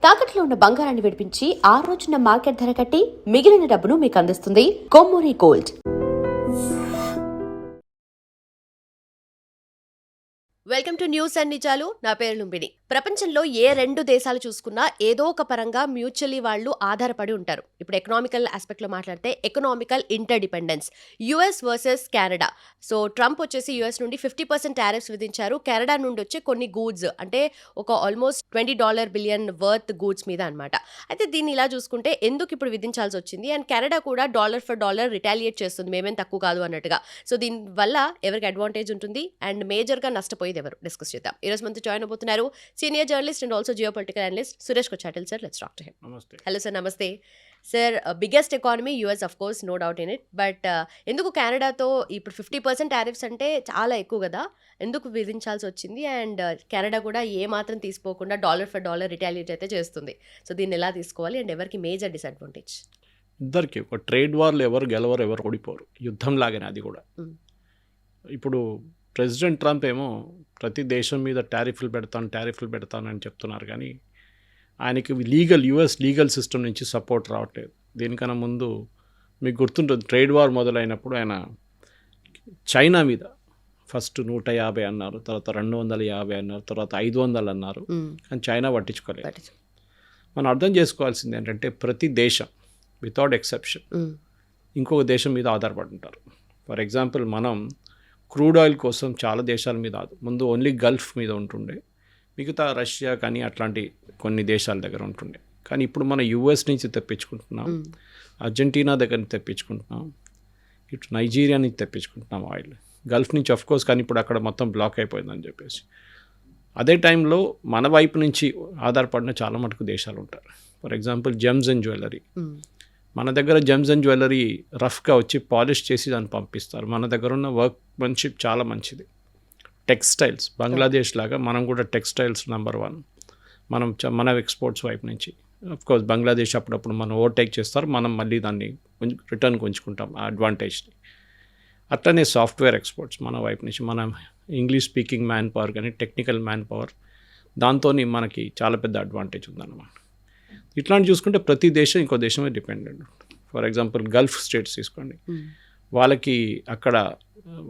తాకట్లో ఉన్న బంగారాన్ని విడిపించి ఆ రోజున మార్కెట్ ధర కట్టి మిగిలిన డబ్బును మీకు అందిస్తుంది Kommuri gold. Welcome to news and నిజాలు. నా పేరు లుంబిని. ప్రపంచంలో ఏ రెండు దేశాలు చూసుకున్నా ఏదో ఒక పరంగా మ్యూచువల్లీ వాళ్ళు ఆధారపడి ఉంటారు. ఇప్పుడు ఎకనామికల్ ఆస్పెక్ట్లో మాట్లాడితే economical interdependence, US versus Canada. So Trump వచ్చేసి యుఎస్ నుండి 50% టారిఫ్స్ విధించారు. కెనడా నుండి వచ్చే కొన్ని గూడ్స్, అంటే ఒక ఆల్మోస్ట్ $20 బిలియన్ వర్త్ గూడ్స్ మీద అనమాట. అయితే దీన్ని ఇలా చూసుకుంటే ఎందుకు ఇప్పుడు విధించాల్సి వచ్చింది, అండ్ కెనడా కూడా డాలర్ ఫర్ డాలర్ రిటాలియేట్ చేస్తుంది, మేమేం తక్కువ కాదు అన్నట్టుగా. సో దీనివల్ల ఎవరికి అడ్వాంటేజ్ ఉంటుంది అండ్ మేజర్గా నష్టపోయేది ఎవరు, డిస్కస్ చేద్దాం. ఈరోజు మనతో జాయిన్ అవబోతున్నారు senior journalist and also geopolitical analyst Suresh Kochattil sir. Let's talk to him. నమస్తే. Hello sir. నమస్తే sir. Biggest economy US, of course, no doubt in it. But ఎందుకు కెనడాతో ఇప్పుడు 50% టారిఫ్స్ అంటే చాలా ఎక్కువ కదా, ఎందుకు విధించాల్సి వచ్చింది? అండ్ కెనడా కూడా ఏ మాత్రం తీసుకోకుండా డాలర్ ఫర్ డాలర్ రిటాలియేట్ అయితే చేస్తుంది. సో దీన్ని ఎలా తీసుకోవాలి అండ్ ఎవరికి మేజర్ డిసడ్వాంటేజ్? ఇద్దరికి ఒక ట్రేడ్ వార్లు ఎవరు గెలవరు, ఎవరు ఓడిపోరు, యుద్ధం లాగానే అది కూడా. ఇప్పుడు ప్రెసిడెంట్ ట్రంప్ ఏమో ప్రతి దేశం మీద టారిఫ్లు పెడతాను అని చెప్తున్నారు, కానీ ఆయనకి యుఎస్ లీగల్ సిస్టమ్ నుంచి సపోర్ట్ రావట్లేదు. దీనికన్నా ముందు మీకు గుర్తుంటుంది, ట్రేడ్ వార్ మొదలైనప్పుడు ఆయన చైనా మీద ఫస్ట్ 150 అన్నారు, తర్వాత 250 అన్నారు, తర్వాత 500 అన్నారు, కానీ చైనా పట్టించుకోలేదు. మనం అర్థం చేసుకోవాల్సింది ఏంటంటే ప్రతి దేశం వితౌట్ ఎక్సెప్షన్ ఇంకొక దేశం మీద ఆధారపడి ఉంటారు. ఫర్ ఎగ్జాంపుల్, మనం క్రూడ్ ఆయిల్ కోసం చాలా దేశాల మీద ముందు ఓన్లీ గల్ఫ్ మీద ఉంటుండే, మిగతా రష్యా కానీ అట్లాంటి కొన్ని దేశాల దగ్గర ఉంటుండే. కానీ ఇప్పుడు మనం యూఎస్ నుంచి తెప్పించుకుంటున్నాం, అర్జెంటీనా దగ్గర నుంచి తెప్పించుకుంటున్నాం, ఇటు నైజీరియా నుంచి తెప్పించుకుంటున్నాం ఆయిల్, గల్ఫ్ నుంచి ఆఫ్ కోర్స్. కానీ ఇప్పుడు అక్కడ మొత్తం బ్లాక్ అయిపోయిందని చెప్పేసి. అదే టైంలో మన వైపు నుంచి ఆధారపడిన చాలా మటుకు దేశాలు ఉంటారు. For example gems and jewellery. మన దగ్గర జెమ్స్ అండ్ జ్యువెలరీ రఫ్గా వచ్చి పాలిష్ చేసి దాన్ని పంపిస్తారు. మన దగ్గర ఉన్న వర్క్మెన్షిప్ చాలా మంచిది. టెక్స్టైల్స్, బంగ్లాదేశ్ లాగా మనం కూడా టెక్స్టైల్స్ నెంబర్ 1 మన ఎక్స్పోర్ట్స్ వైపు నుంచి. కోర్స్ బంగ్లాదేశ్ అప్పుడప్పుడు మనం ఓవర్టేక్ చేస్తారు, మనం మళ్ళీ దాన్ని రిటర్న్ ఉంచుకుంటాం ఆ అడ్వాంటేజ్ని. అట్లనే సాఫ్ట్వేర్ ఎక్స్పోర్ట్స్ మన వైపు నుంచి, మన ఇంగ్లీష్ స్పీకింగ్ మ్యాన్ పవర్ కానీ టెక్నికల్ మ్యాన్ పవర్, దాంతో మనకి చాలా పెద్ద అడ్వాంటేజ్ ఉందన్నమాట. ఇట్లాంటి చూసుకుంటే ప్రతి దేశం ఇంకో దేశమే dependent. For example Gulf states తీసుకోండి, వాళ్ళకి అక్కడ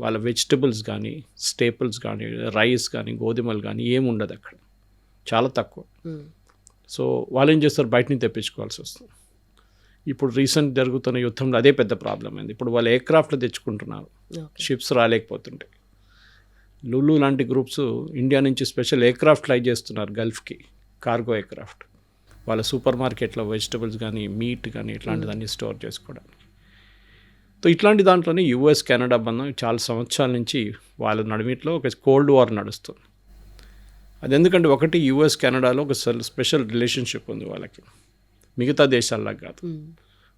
వాళ్ళ వెజిటబుల్స్ కానీ స్టేపుల్స్ కానీ రైస్ కానీ గోధుమలు కానీ ఏమి ఉండదు అక్కడ, చాలా తక్కువ. సో వాళ్ళు ఏం చేస్తారు, బయట నుంచి తెప్పించుకోవాల్సి వస్తుంది. ఇప్పుడు రీసెంట్ జరుగుతున్న యుద్ధంలో అదే పెద్ద ప్రాబ్లం అయింది. ఇప్పుడు వాళ్ళు ఎయిర్క్రాఫ్ట్లు తెచ్చుకుంటున్నారు, షిప్స్ రాలేకపోతుంటాయి. లులు లాంటి గ్రూప్స్ ఇండియా నుంచి స్పెషల్ ఎయిర్క్రాఫ్ట్ ఫ్లై చేస్తున్నారు గల్ఫ్కి, కార్గో ఎయిర్క్రాఫ్ట్, వాళ్ళ సూపర్ మార్కెట్లో వెజిటబుల్స్ కానీ మీట్ కానీ ఇట్లాంటిదన్నీ స్టోర్ చేసుకోవడానికి. సో ఇట్లాంటి దాంట్లోనే యూఎస్ కెనడా బంధం చాలా సంవత్సరాల నుంచి వాళ్ళ నడుమిట్లో ఒక కోల్డ్ వార్ నడుస్తుంది. అది ఎందుకంటే ఒకటి, యూఎస్ కెనడాలో ఒక స్పెషల్ రిలేషన్షిప్ ఉంది వాళ్ళకి, మిగతా దేశాల్లాగా కాదు.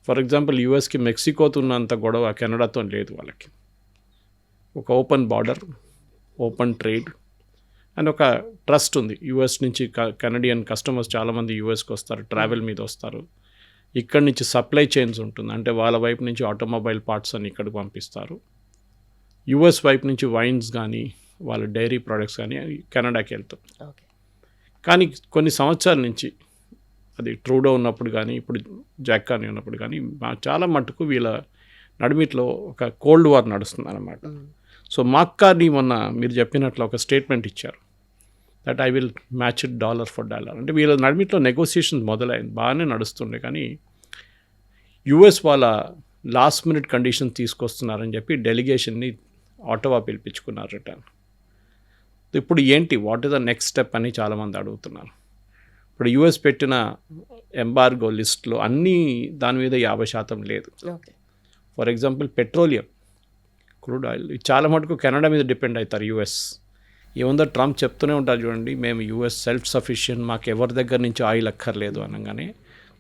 ఫర్ ఎగ్జాంపుల్, యూఎస్కి మెక్సికోతో ఉన్నంత గొడవ కెనడాతో లేదు వాళ్ళకి. ఒక open border, open trade and ఒక ట్రస్ట్ ఉంది. యూఎస్ నుంచి కెనడియన్ కస్టమర్స్ చాలామంది యూఎస్కి వస్తారు, ట్రావెల్ మీద వస్తారు. ఇక్కడి నుంచి సప్లై చైన్స్ ఉంటుంది, అంటే వాళ్ళ వైపు నుంచి ఆటోమొబైల్ పార్ట్స్ అని ఇక్కడికి పంపిస్తారు. యూఎస్ వైపు నుంచి వైన్స్ కానీ వాళ్ళ డైరీ ప్రోడక్ట్స్ కానీ కెనడాకి వెళ్తాయి. కానీ కొన్ని సంవత్సరాల నుంచి, అది ట్రూడో ఉన్నప్పుడు కానీ ఇప్పుడు జాక్ కార్నీ ఉన్నప్పుడు కానీ, చాలా మటుకు వీళ్ళ నడిమిట్లో ఒక కోల్డ్ వార్ నడుస్తుంది అన్నమాట. సో మార్క్ కార్నీ మొన్న మీరు చెప్పినట్లు ఒక స్టేట్మెంట్ ఇచ్చారు, that I will match it dollar for dollar. అంటే వీళ్ళ నడిమిట్లో నెగోసియేషన్స్ మొదలైంది, బాగానే నడుస్తుండే. కానీ యుఎస్ వాళ్ళ లాస్ట్ మినిట్ కండిషన్ తీసుకొస్తున్నారని చెప్పి డెలిగేషన్ని ఆటోవా పిలిపించుకున్నారు రిటర్న్. ఇప్పుడు ఏంటి, what is the next step అని చాలామంది అడుగుతున్నారు. ఇప్పుడు యుఎస్ పెట్టిన ఎంబార్గో లిస్ట్లో అన్నీ దాని మీద 50% లేదు. For example petroleum, crude oil, చాలా మటుకు కెనడా మీద డిపెండ్ అవుతారు యుఎస్. ఏముందో ట్రంప్ చెప్తూనే ఉంటారు చూడండి, మేము యూఎస్ సెల్ఫ్ సఫిషియెంట్, మాకు ఎవరి దగ్గర నుంచి ఆయిల్ అక్కర్లేదు అనగానే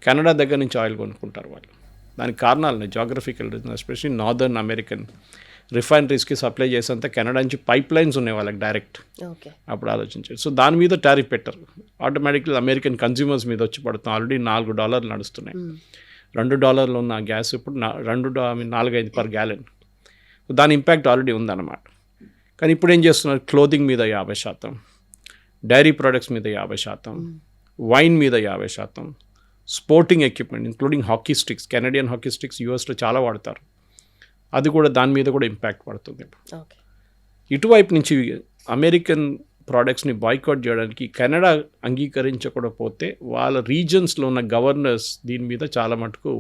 కెనడా దగ్గర నుంచి ఆయిల్ కొనుక్కుంటారు వాళ్ళు. దానికి కారణాలు geographical reason, especially northern American రిఫైనరీస్కి సప్లై చేసేంత కెనడా నుంచి పైప్ లైన్స్ ఉన్నాయి వాళ్ళకి డైరెక్ట్. అప్పుడు ఆలోచించారు. సో దాని మీద టారిఫ్ పెట్టరు, ఆటోమేటిక్గా అమెరికన్ కన్జ్యూమర్స్ మీద వచ్చి పడుతుంది. ఆల్రెడీ $4 నడుస్తున్నాయి, $2 ఉన్న గ్యాస్ ఇప్పుడు 4-5 పర్ గ్యాలెన్. దాని ఇంపాక్ట్ ఆల్రెడీ ఉందన్నమాట. కానీ ఇప్పుడు ఏం చేస్తున్నారు, క్లోదింగ్ మీద 50%, డైరీ ప్రోడక్ట్స్ మీద 50%, వైన్ మీద 50%, sporting equipment including hockey sticks, Canadian hockey sticks యూఎస్లో చాలా వాడతారు, అది కూడా దాని మీద కూడా ఇంపాక్ట్ పడుతుంది. ఓకే. ఇటువైపు నుంచి అమెరికన్ ప్రోడక్ట్స్ని బాయ్కాట్ చేయడానికి కెనడా అంగీకరించకపోతే వాళ్ళ రీజన్స్లో ఉన్న గవర్నర్స్ దీని మీద చాలా మటుకు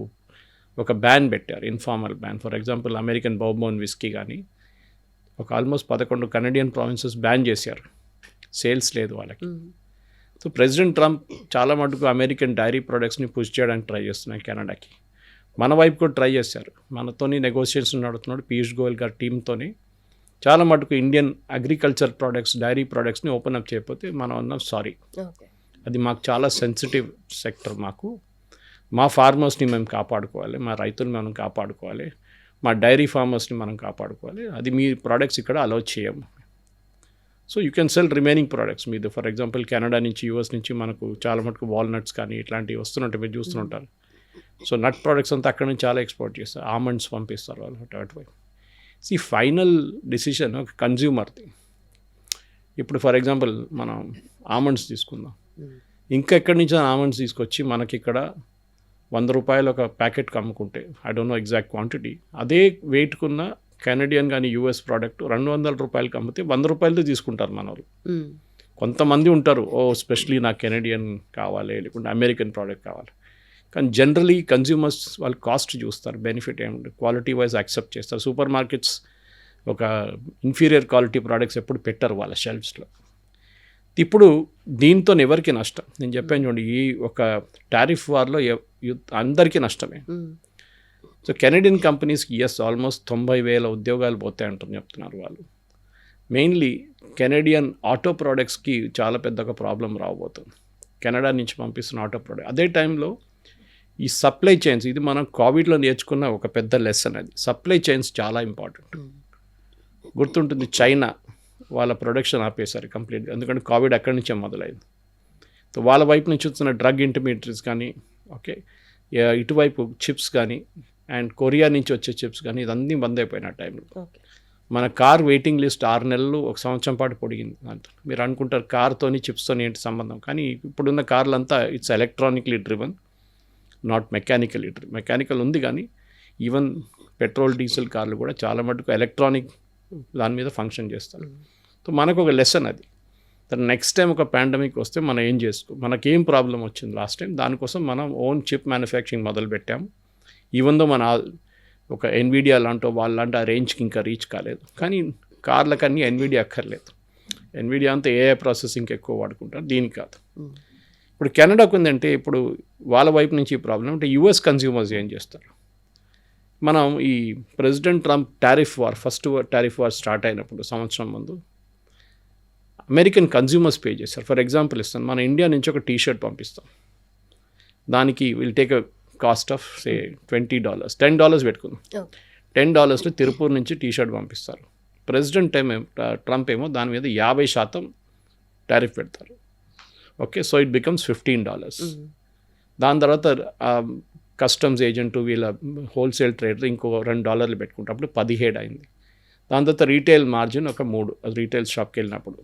ఒక బ్యాన్ పెట్టారు, informal ban. For example American bourbon whiskey కానీ ఒక ఆల్మోస్ట్ 11 కెనడియన్ ప్రావిన్సెస్ బ్యాన్ చేశారు, సేల్స్ లేదు వాళ్ళకి. సో ప్రెసిడెంట్ ట్రంప్ చాలా మటుకు అమెరికన్ డైరీ ప్రొడక్ట్స్ని పుష్ చేయడానికి ట్రై చేస్తున్నాయి కెనడాకి. మన వైపు కూడా ట్రై చేశారు, మనతోని నెగోషియేషన్ నడుతున్నాడు పీయూష్ గోయల్ గారి టీంతోని. చాలా మటుకు ఇండియన్ అగ్రికల్చర్ ప్రోడక్ట్స్, డైరీ ప్రోడక్ట్స్ని ఓపెన్ అప్ చేయకపోతే మనం అన్నాం సారీ, అది మాకు చాలా సెన్సిటివ్ సెక్టర్, మా ఫార్మర్స్ని మేము కాపాడుకోవాలి, మా రైతుని మనం కాపాడుకోవాలి, మా డైరీ ఫార్మర్స్ని మనం కాపాడుకోవాలి, అది మీ ప్రోడక్ట్స్ ఇక్కడ అలౌ చేయము. So you can sell remaining products మీద. ఫర్ ఎగ్జాంపుల్ కెనడా నుంచి, యూఎస్ నుంచి మనకు చాలా మటుకు వాల్నట్స్ కానీ ఇట్లాంటివి వస్తుంటాయి, మీరు చూస్తుంటారు. సో నట్ ప్రోడక్ట్స్ అంతా అక్కడ నుంచి చాలా ఎక్స్పోర్ట్ చేస్తారు, ఆమండ్స్ పంపిస్తారు వాళ్ళు అటువైపు. ఈ ఫైనల్ డిసిషన్ ఒక కన్జ్యూమర్ది. ఇప్పుడు ఫర్ ఎగ్జాంపుల్ మనం ఆమండ్స్ తీసుకుందాం, ఇంకా ఎక్కడి నుంచి ఆమండ్స్ తీసుకొచ్చి మనకి ఇక్కడ 100 రూపాయలు ఒక ప్యాకెట్ అమ్ముకుంటే, I don't know exact quantity, అదే వెయిట్కున్న కెనడియన్ కానీ యూఎస్ ప్రోడక్ట్ 200 రూపాయలకి అమ్మితే 100 రూపాయలతో తీసుకుంటారు మన వాళ్ళు. కొంతమంది ఉంటారు, స్పెషలీ నాకు కెనడియన్ కావాలి, లేకుంటే అమెరికన్ ప్రోడక్ట్ కావాలి. కానీ జనరలీ కన్జ్యూమర్స్ వాళ్ళు కాస్ట్ చూస్తారు, బెనిఫిట్ ఏమిటి, క్వాలిటీ వైజ్ యాక్సెప్ట్ చేస్తారు. సూపర్ మార్కెట్స్ ఒక ఇన్ఫీరియర్ క్వాలిటీ ప్రోడక్ట్స్ ఎప్పుడు పెట్టరు వాళ్ళ షెల్ఫ్స్లో. ఇప్పుడు దీంతో ఎవరికి నష్టం? నేను చెప్పాను చూడండి, ఈ ఒక టారిఫ్ వార్లో అందరికీ నష్టమే. సో కెనడియన్ కంపెనీస్కి ఆల్మోస్ట్ 90,000 ఉద్యోగాలు పోతాయంటారు చెప్తున్నారు వాళ్ళు. మెయిన్లీ కెనడియన్ ఆటో ప్రోడక్ట్స్కి చాలా పెద్ద ఒక ప్రాబ్లం రాబోతుంది, కెనడా నుంచి పంపిస్తున్న ఆటో ప్రోడక్ట్. అదే టైంలో ఈ సప్లై చైన్స్, ఇది మనం కోవిడ్లో నేర్చుకున్న ఒక పెద్ద లెసన్. అది సప్లై చైన్స్ చాలా ఇంపార్టెంట్. గుర్తుంటుంది, చైనా వాళ్ళ ప్రొడక్షన్ ఆపేశారు కంప్లీట్గా, ఎందుకంటే కోవిడ్ అక్కడి నుంచే మొదలైంది. సో వాళ్ళ వైపు నుంచి వచ్చిన డ్రగ్ ఇంటర్మీడియట్స్ కానీ, ఓకే, ఇటువైపు చిప్స్ కానీ, అండ్ కొరియా నుంచి వచ్చే చిప్స్ కానీ, ఇదన్నీ బంద్ అయిపోయిన టైంలో. మన కార్ వెయిటింగ్ లిస్ట్ 6 నెలలు 1 సంవత్సరం పాటు పొడిగింది. దాంతో మీరు అనుకుంటారు కార్తోని చిప్స్తోని ఏంటి సంబంధం, కానీ ఇప్పుడున్న కార్లంతా it's electronically driven, not mechanically driven. Mechanical ఉంది కానీ ఈవెన్ పెట్రోల్ డీజిల్ కార్లు కూడా చాలా మటుకు ఎలక్ట్రానిక్ దాని మీద ఫంక్షన్ చేస్తారు. సో మనకు ఒక లెసన్ అది. నెక్స్ట్ టైం ఒక పాండమిక్ వస్తే మనం ఏం మనకేం ప్రాబ్లం వచ్చింది లాస్ట్ టైం, దానికోసం మనం ఓన్ చిప్ మ్యానుఫ్యాక్చరింగ్ మొదలు పెట్టాము. ఈవెన్ దో మన ఒక ఎన్విడియా లాంటి వాళ్ళంటే ఆ రేంజ్కి ఇంకా రీచ్ కాలేదు, కానీ కార్లకన్నీ ఎన్విడియా అక్కర్లేదు. ఎన్విడియా అంతా ఏఐ ప్రాసెసింగ్ ఎక్కువ వాడుకుంటారు, దీనికి కాదు. ఇప్పుడు కెనడాకు ఉందంటే ఇప్పుడు వాళ్ళ వైపు నుంచి ఈ ప్రాబ్లం అంటే యూఎస్ కన్స్యూమర్స్ ఏం చేస్తారు. మనం ఈ president Trump first tariff war start అయినప్పుడు సంవత్సరం ముందు అమెరికన్ కన్స్యూమర్స్ పే చేశారు. ఫర్ ఎగ్జాంపుల్ ఇస్తాను, మన ఇండియా నుంచి ఒక టీ-షర్ట్ పంపిస్తాం, దానికి will take a cost of say $20, $10 పెట్టుకుందాం. $10 తిరుపూర్ నుంచి టీ-షర్ట్ పంపిస్తారు. ప్రెసిడెంట్ ట్రంప్ ఏమో దాని మీద 50% టారిఫ్ పెడతారు. Okay, so it becomes $15. దాని తర్వాత కస్టమ్స్ ఏజెంట్ వీళ్ళ హోల్సేల్ ట్రేడర్ ఇంకో $2 పెట్టుకుంటే అప్పుడు 17 అయింది. దాని తర్వాత రీటైల్ మార్జిన్ ఒక 3, అది రీటైల్ షాప్కి వెళ్ళినప్పుడు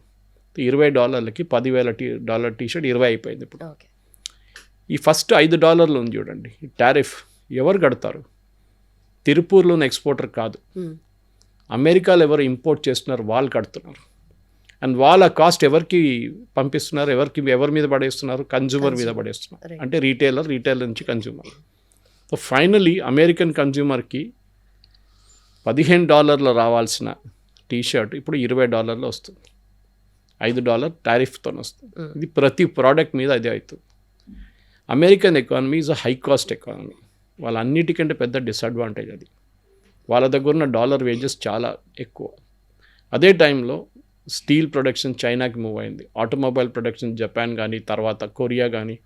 $20కి $10,000 టీ-షర్ట్ 20 అయిపోయింది. ఇప్పుడు ఈ ఫస్ట్ $5 ఉంది చూడండి, ఈ టారిఫ్ ఎవరు కడతారు? తిరుపూర్లోని ఎక్స్పోర్టర్ కాదు, అమెరికాలో ఎవరు ఇంపోర్ట్ చేస్తున్నారు వాళ్ళు కడుతున్నారు. అండ్ వాళ్ళ కాస్ట్ ఎవరికి పంపిస్తున్నారు, ఎవరి మీద పడేస్తున్నారు? కన్జ్యూమర్ మీద పడేస్తున్నారు. అంటే రీటైలర్ నుంచి కన్జ్యూమర్. సో ఫైనలీ అమెరికన్ కన్జ్యూమర్కి $15 రావాల్సిన టీషర్ట్ ఇప్పుడు $20 వస్తుంది, $5 టారిఫ్తో వస్తుంది. ఇది ప్రతి ప్రోడక్ట్ మీద అదే అవుతుంది. American economy is a high cost economy. వాళ్ళ అన్నిటికంటే పెద్ద డిసడ్వాంటేజ్ అది. వాళ్ళ దగ్గర ఉన్న డాలర్ వేజెస్ చాలా ఎక్కువ. అదే టైంలో స్టీల్ ప్రొడక్షన్ చైనాకి మూవ్ అయింది, ఆటోమొబైల్ ప్రొడక్షన్ జపాన్ కానీ, తర్వాత కొరియా కానీ,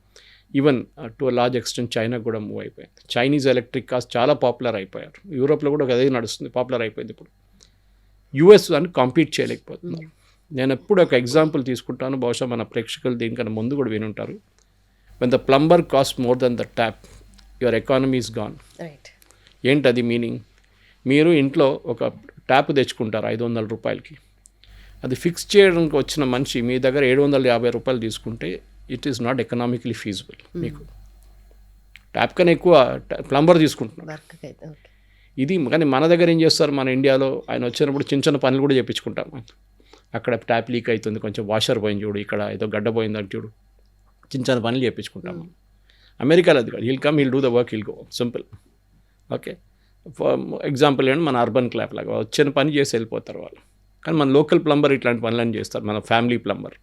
even to large extent China కూడా మూవ్ అయిపోయింది. చైనీస్ ఎలక్ట్రిక్ కార్స్ చాలా పాపులర్ అయిపోయారు. యూరోప్లో కూడా అదే నడుస్తుంది, పాపులర్ అయిపోయింది. ఇప్పుడు యూఎస్ అని కాంపీట్ చేయలేకపోతున్నారు. నేను ఎప్పుడు ఒక ఎగ్జాంపుల్ తీసుకుంటాను, బహుశా మన ప్రేక్షకులు దీనికన్నా ముందు కూడా వినుంటారు. When the plumber cost more than the tap, your economy is gone. ఏంటి అది మీనింగ్? మీరు ఇంట్లో ఒక ట్యాప్ తెచ్చుకుంటారు $500 రూపాయలకి, అది ఫిక్స్ చేయడానికి వచ్చిన మనిషి మీ దగ్గర $750 తీసుకుంటే it is not economically feasible. మీకు ట్యాప్ కన్నా ఎక్కువ ప్లంబర్ తీసుకుంటున్నాడు. వర్క్ అయితే ఓకే. ఇది కానీ మన దగ్గర ఏం చేస్తారు, మన ఇండియాలో ఆయన వచ్చినప్పుడు చిన్న చిన్న పనులు కూడా చేయించుకుంటాం. అక్కడ ట్యాప్ లీక్ అవుతుంది, కొంచెం వాషర్ పోయింది చూడు, ఇక్కడ ఏదో గడ్డ పోయిందని చూడు, చిన్న చిన్న పనులు చేయించుకుంటాము. అమెరికాలో అది కాదు, he'll do the work, he'll go simple. Okay, example ఏంటి, మన అర్బన్ క్లాప్ లాగా వచ్చిన పని చేసి వెళ్ళిపోతారు వాళ్ళు. కానీ మన లోకల్ ప్లంబర్ ఇట్లాంటి పనులన్నీ చేస్తారు, మన ఫ్యామిలీ ప్లంబర్.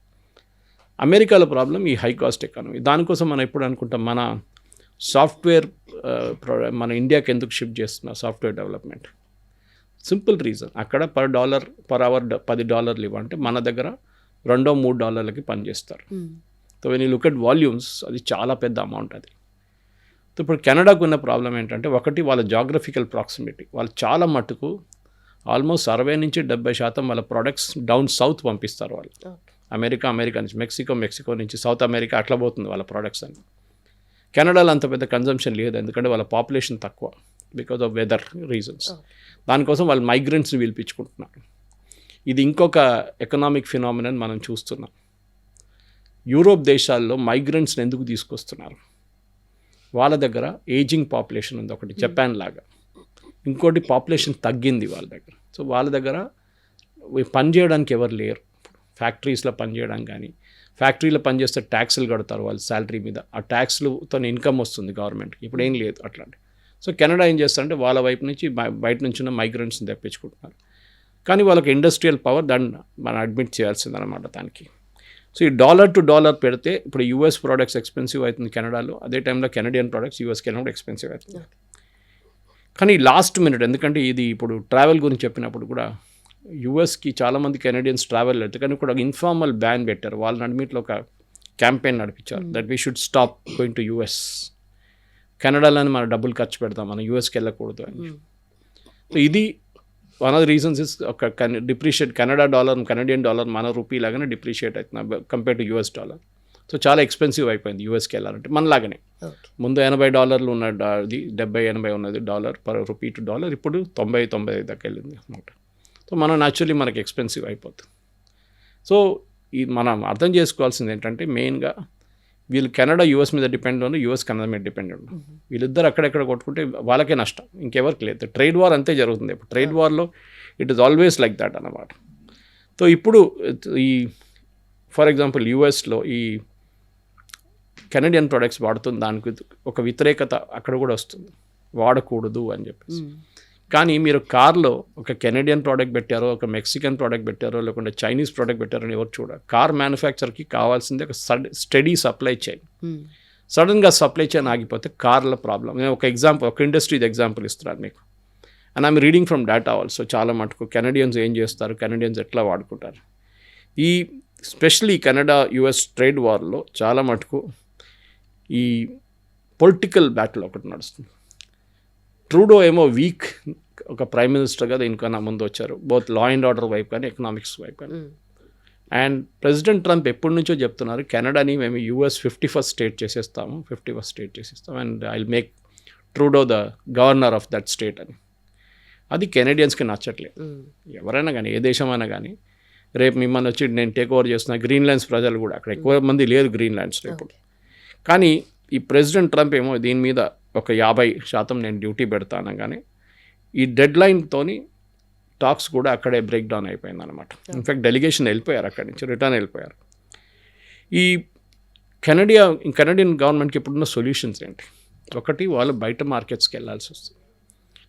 అమెరికాలో ప్రాబ్లం ఈ హై కాస్ట్ ఎకానమీ. దానికోసం మనం ఎప్పుడు అనుకుంటాం, మన సాఫ్ట్వేర్ మన ఇండియాకి ఎందుకు షిఫ్ట్ చేస్తున్నా సాఫ్ట్వేర్ డెవలప్మెంట్. సింపుల్ రీజన్, అక్కడ పర్ అవర్ $10 ఇవ్వంటే మన దగ్గర $2-3 పని చేస్తారు. So when you look at volumes, అది చాలా పెద్ద అమౌంట్ అది. సో ఇప్పుడు కెనడాకు ఉన్న ప్రాబ్లం ఏంటంటే, ఒకటి వాళ్ళ జాగ్రఫికల్ ప్రాక్సిమిటీ. వాళ్ళు చాలా మటుకు ఆల్మోస్ట్ 60-70% వాళ్ళ ప్రొడక్ట్స్ డౌన్ సౌత్ పంపిస్తారు వాళ్ళు. అమెరికా నుంచి, మెక్సికో నుంచి సౌత్ అమెరికా అట్లా పోతుంది వాళ్ళ ప్రొడక్ట్స్ అని. కెనడాలో అంత పెద్ద కన్జంప్షన్ లేదు, ఎందుకంటే వాళ్ళ పాపులేషన్ తక్కువ, బికాజ్ ఆఫ్ వెదర్ రీజన్స్. దానికోసం వాళ్ళు మైగ్రెంట్స్ని పిలిపించుకుంటున్నారు. ఇది ఇంకొక ఎకనామిక్ ఫినామినన్ మనం చూస్తున్నాం. యూరోప్ దేశాల్లో మైగ్రెంట్స్ని ఎందుకు తీసుకొస్తున్నారు, వాళ్ళ దగ్గర ఏజింగ్ పాపులేషన్ ఉంది ఒకటి, జపాన్ లాగా. ఇంకోటి పాపులేషన్ తగ్గింది వాళ్ళ దగ్గర. సో వాళ్ళ దగ్గర పని చేయడానికి ఎవరు లేరు. ఫ్యాక్టరీస్లో పని చేయడానికి కానీ, ఫ్యాక్టరీలో పనిచేస్తే ట్యాక్స్లు కడతారు వాళ్ళు శాలరీ మీద, ఆ ట్యాక్స్లతో ఇన్కమ్ వస్తుంది గవర్నమెంట్కి. ఇప్పుడు ఏం లేదు అట్లాంటి. సో కెనడా ఏం చేస్తారంటే వాళ్ళ వైపు నుంచి బయట నుంచి ఉన్న మైగ్రెంట్స్ని తెప్పించుకుంటున్నారు. కానీ వాళ్ళకి ఇండస్ట్రియల్ పవర్ దాన్ని మనం అడ్మిట్ చేయాల్సిందనమాట దానికి. సో ఈ $to పెడితే ఇప్పుడు యూఎస్ ప్రోడక్ట్స్ ఎక్స్పెన్సివ్ అవుతుంది కెనడాలో, అదే టైంలో కెనడియన్ ప్రోడక్ట్స్ యూఎస్కి కూడా ఎక్స్పెన్సివ్ అవుతుంది. కానీ లాస్ట్ మినిట్, ఎందుకంటే ఇది ఇప్పుడు ట్రావెల్ గురించి చెప్పినప్పుడు కూడా యూఎస్కి చాలామంది కెనడియన్స్ ట్రావెల్ అవుతారు, కానీ కూడా ఇన్ఫార్మల్ బ్యాన్ పెట్టారు. వాళ్ళ నడిమిట్లో ఒక క్యాంపెయిన్ నడిపించారు, that we should stop going to US. కెనడాలోనే మన డబ్బులు ఖర్చు పెడతాం, మనం యూఎస్కి వెళ్ళకూడదు అని. సో ఇది one of the reasons is ఒక డిప్రిషియేట్ కెనడియన్ డాలర్ మన రూపీ లాగానే డిప్రిషియేట్ అవుతుంది compare to US dollar. So చాలా ఎక్స్పెన్సివ్ అయిపోయింది యూఎస్కి వెళ్ళాలంటే. మనలాగానే ముందు $80 ఉన్నది, 70-80 ఉన్నది dollar per rupee to dollar, ఇప్పుడు 90-95 దాకా వెళ్ళింది అనమాట. సో మనం న్యాచురల్లీ మనకి ఎక్స్పెన్సివ్ అయిపోతుంది. సో ఈ మనం అర్థం చేసుకోవాల్సింది ఏంటంటే, మెయిన్గా వీళ్ళు కెనడా యూఎస్ మీద డిపెండ్ ఉంది, యూఎస్ కెనడా మీద డిపెండ్ ఉంది. వీళ్ళిద్దరు అక్కడెక్కడ కొట్టుకుంటే వాళ్ళకే నష్టం, ఇంకెవరికి లేదు. ట్రేడ్ వార్ అంతే జరుగుతుంది. ఇప్పుడు ట్రేడ్ వార్లో it is always like that అన్నమాట. సో ఇప్పుడు ఈ ఫర్ ఎగ్జాంపుల్ యూఎస్లో ఈ కెనడియన్ ప్రొడక్ట్స్ వాడుతుంది, దానికి ఒక వ్యతిరేకత అక్కడ కూడా వస్తుంది, వాడకూడదు అని చెప్పేసి. కానీ మీరు కార్లో ఒక కెనడియన్ ప్రోడక్ట్ పెట్టారో, ఒక మెక్సికన్ ప్రోడక్ట్ పెట్టారో, లేకుంటే చైనీస్ ప్రోడక్ట్ పెట్టారో అని ఎవరు చూడాలి. కార్ మ్యానుఫ్యాక్చర్కి కావాల్సింది ఒక స్టడీ సప్లై చైన్. సడన్గా సప్లై చైన్ ఆగిపోతే కార్ల ప్రాబ్లం. నేను ఒక ఇండస్ట్రీది ఎగ్జాంపుల్ ఇస్తున్నాను మీకు. And I'm reading from data also. చాలా మటుకు కెనడియన్స్ ఏం చేస్తారు, కెనడియన్స్ ఎట్లా వాడుకుంటారు. ఈ స్పెషల్లీ కెనడా యూఎస్ ట్రేడ్ వార్లో చాలా మటుకు ఈ పొలిటికల్ బ్యాటిల్ ఒకటి నడుస్తుంది. ట్రూడో ఏమో వీక్ ఒక ప్రైమ్ మినిస్టర్గా దీనికన్నా ముందు వచ్చారు, బోత్ లా అండ్ ఆర్డర్ వైపు కానీ ఎకనామిక్స్ వైపు కానీ. అండ్ ప్రెసిడెంట్ ట్రంప్ ఎప్పటి నుంచో చెప్తున్నారు, కెనడాని మేము యూఎస్ 51st స్టేట్ చేసేస్తాము, 51st స్టేట్ చేసేస్తాం, and I will make Trudeau the governor of that state అని. అది కెనడియన్స్కి నచ్చట్లేదు. ఎవరైనా కానీ, ఏ దేశమైనా కానీ, రేపు మిమ్మల్ని వచ్చి నేను టేక్ ఓవర్ చేస్తున్నా, గ్రీన్లాండ్స్ ప్రజలు కూడా, అక్కడ ఎక్కువ మంది లేదు గ్రీన్లాండ్స్లో ఇప్పుడు. కానీ ఈ ప్రెసిడెంట్ ట్రంప్ ఏమో దీని మీద ఒక 50% నేను డ్యూటీ పెడతాను, కానీ ఈ డెడ్ లైన్తోని టాక్స్ కూడా అక్కడే బ్రేక్ డౌన్ అయిపోయింది అనమాట. ఇన్ఫ్యాక్ట్ డెలిగేషన్ వెళ్ళిపోయారు, అక్కడి నుంచి రిటర్న్ వెళ్ళిపోయారు. ఈ కెనడియన్ గవర్నమెంట్కి ఇప్పుడున్న సొల్యూషన్స్ ఏంటి? ఒకటి, వాళ్ళు బయట మార్కెట్స్కి వెళ్ళాల్సి వస్తుంది,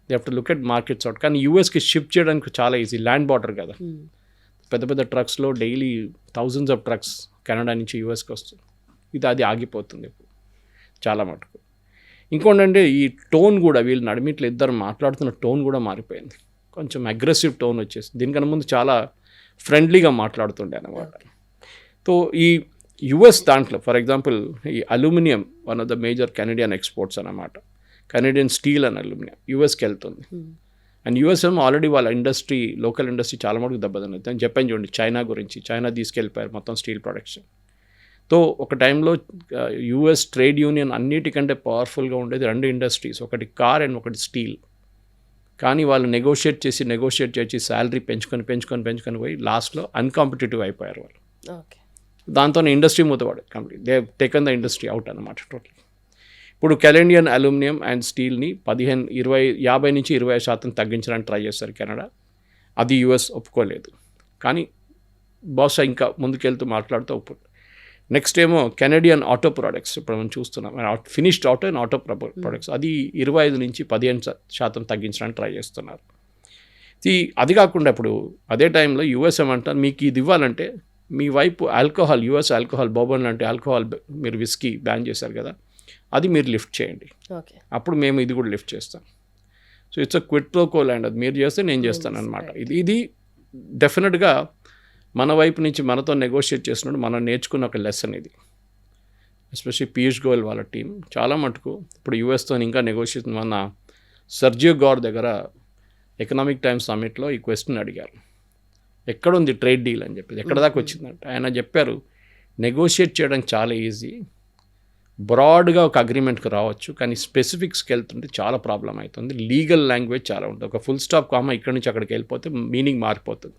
they have to look at markets out. కానీ యూఎస్కి షిఫ్ట్ చేయడానికి చాలా ఈజీ, ల్యాండ్ బార్డర్ కదా. పెద్ద పెద్ద ట్రక్స్లో daily thousands of trucks Canada నుంచి యూఎస్కి వస్తుంది. అది ఆగిపోతుంది ఇప్పుడు చాలా మటుకు. ఇంకోటంటే ఈ టోన్ కూడా, వీళ్ళు నడిమిట్లు ఇద్దరు మాట్లాడుతున్న టోన్ కూడా మారిపోయింది, కొంచెం అగ్రెసివ్ టోన్ వచ్చేసింది. దీనికన్నా ముందు చాలా ఫ్రెండ్లీగా మాట్లాడుతుండే అన్నమాట. సో ఈ యుఎస్ దాంట్లో ఫర్ ఎగ్జాంపుల్ ఈ aluminium one of the major Canadian exports అన్నమాట. కెనడియన్ స్టీల్ అండ్ అల్యూమినియం యూఎస్కి వెళ్తుంది. అండ్ యూఎస్ ఏమో ఆల్రెడీ వాళ్ళ ఇండస్ట్రీ, లోకల్ ఇండస్ట్రీ చాలా మటుకు దెబ్బతిన్నది. అని చెప్పాను చూడండి, చైనా గురించి. చైనా తీసుకెళ్ళిపోయారు మొత్తం స్టీల్ ప్రొడక్షన్. సో ఒక టైంలో యూఎస్ ట్రేడ్ యూనియన్ అన్నిటికంటే పవర్ఫుల్గా ఉండేది 2 ఇండస్ట్రీస్, ఒకటి కార్ అండ్ ఒకటి స్టీల్. కానీ వాళ్ళు నెగోషియేట్ చేసి శాలరీ పెంచుకొని పోయి లాస్ట్లో అన్కాంపిటేటివ్ అయిపోయారు వాళ్ళు. దాంతో ఇండస్ట్రీ మూతపడదు complete. They taken the industry out అన్నమాట టోటల్. ఇప్పుడు కెనడియన్ అల్యూమినియం అండ్ స్టీల్ని 50 నుంచి 20% తగ్గించడానికి ట్రై చేస్తారు కెనడా. అది యుఎస్ ఒప్పుకోలేదు. కానీ బహుశా ఇంకా ముందుకెళ్తూ మాట్లాడుతూ ఒప్పుకో. నెక్స్ట్ ఏమో కెనడియన్ ఆటో ప్రోడక్ట్స్ ఇప్పుడు మనం చూస్తున్నాం. Finished auto and auto products అది 25 నుంచి 15% తగ్గించడానికి ట్రై చేస్తున్నారు. అది కాకుండా ఇప్పుడు అదే టైంలో యుఎస్ ఏమంటారు, మీకు ఇది ఇవ్వాలంటే మీ వైపు ఆల్కహాల్, యుఎస్ ఆల్కహాల్, బోబన్ లాంటి ఆల్కహాల్ మీరు విస్కీ బ్యాన్ చేశారు కదా, అది మీరు లిఫ్ట్ చేయండి, అప్పుడు మేము ఇది కూడా లిఫ్ట్ చేస్తాం. So it's a quit pro co land. అది మీరు చేస్తే నేను చేస్తాను అనమాట. ఇది డెఫినెట్గా మన వైపు నుంచి మనతో నెగోషియేట్ చేసినప్పుడు మనం నేర్చుకున్న ఒక లెసన్ ఇది. ఎస్పెషల్లీ పీయూష్ గోయల్ వాళ్ళ టీం చాలా మటుకు ఇప్పుడు యూఎస్తో ఇంకా నెగోషియేషన్. మన సర్జియో గోర్ దగ్గర ఎకనామిక్ టైమ్స్ సమ్మిట్లో ఈ క్వశ్చన్ అడిగారు, ఎక్కడుంది ట్రేడ్ డీల్ అని చెప్పి, ఎక్కడ దాకా వచ్చిందంటే ఆయన చెప్పారు, నెగోషియేట్ చేయడానికి చాలా ఈజీ, బ్రాడ్గా ఒక అగ్రిమెంట్కి రావచ్చు, కానీ స్పెసిఫిక్స్కి వెళ్తుంటే చాలా ప్రాబ్లం అవుతుంది. లీగల్ లాంగ్వేజ్ చాలా ఉంటుంది. ఒక ఫుల్ స్టాప్ కామా ఇక్కడి నుంచి అక్కడికి వెళ్ళిపోతే మీనింగ్ మారిపోతుంది.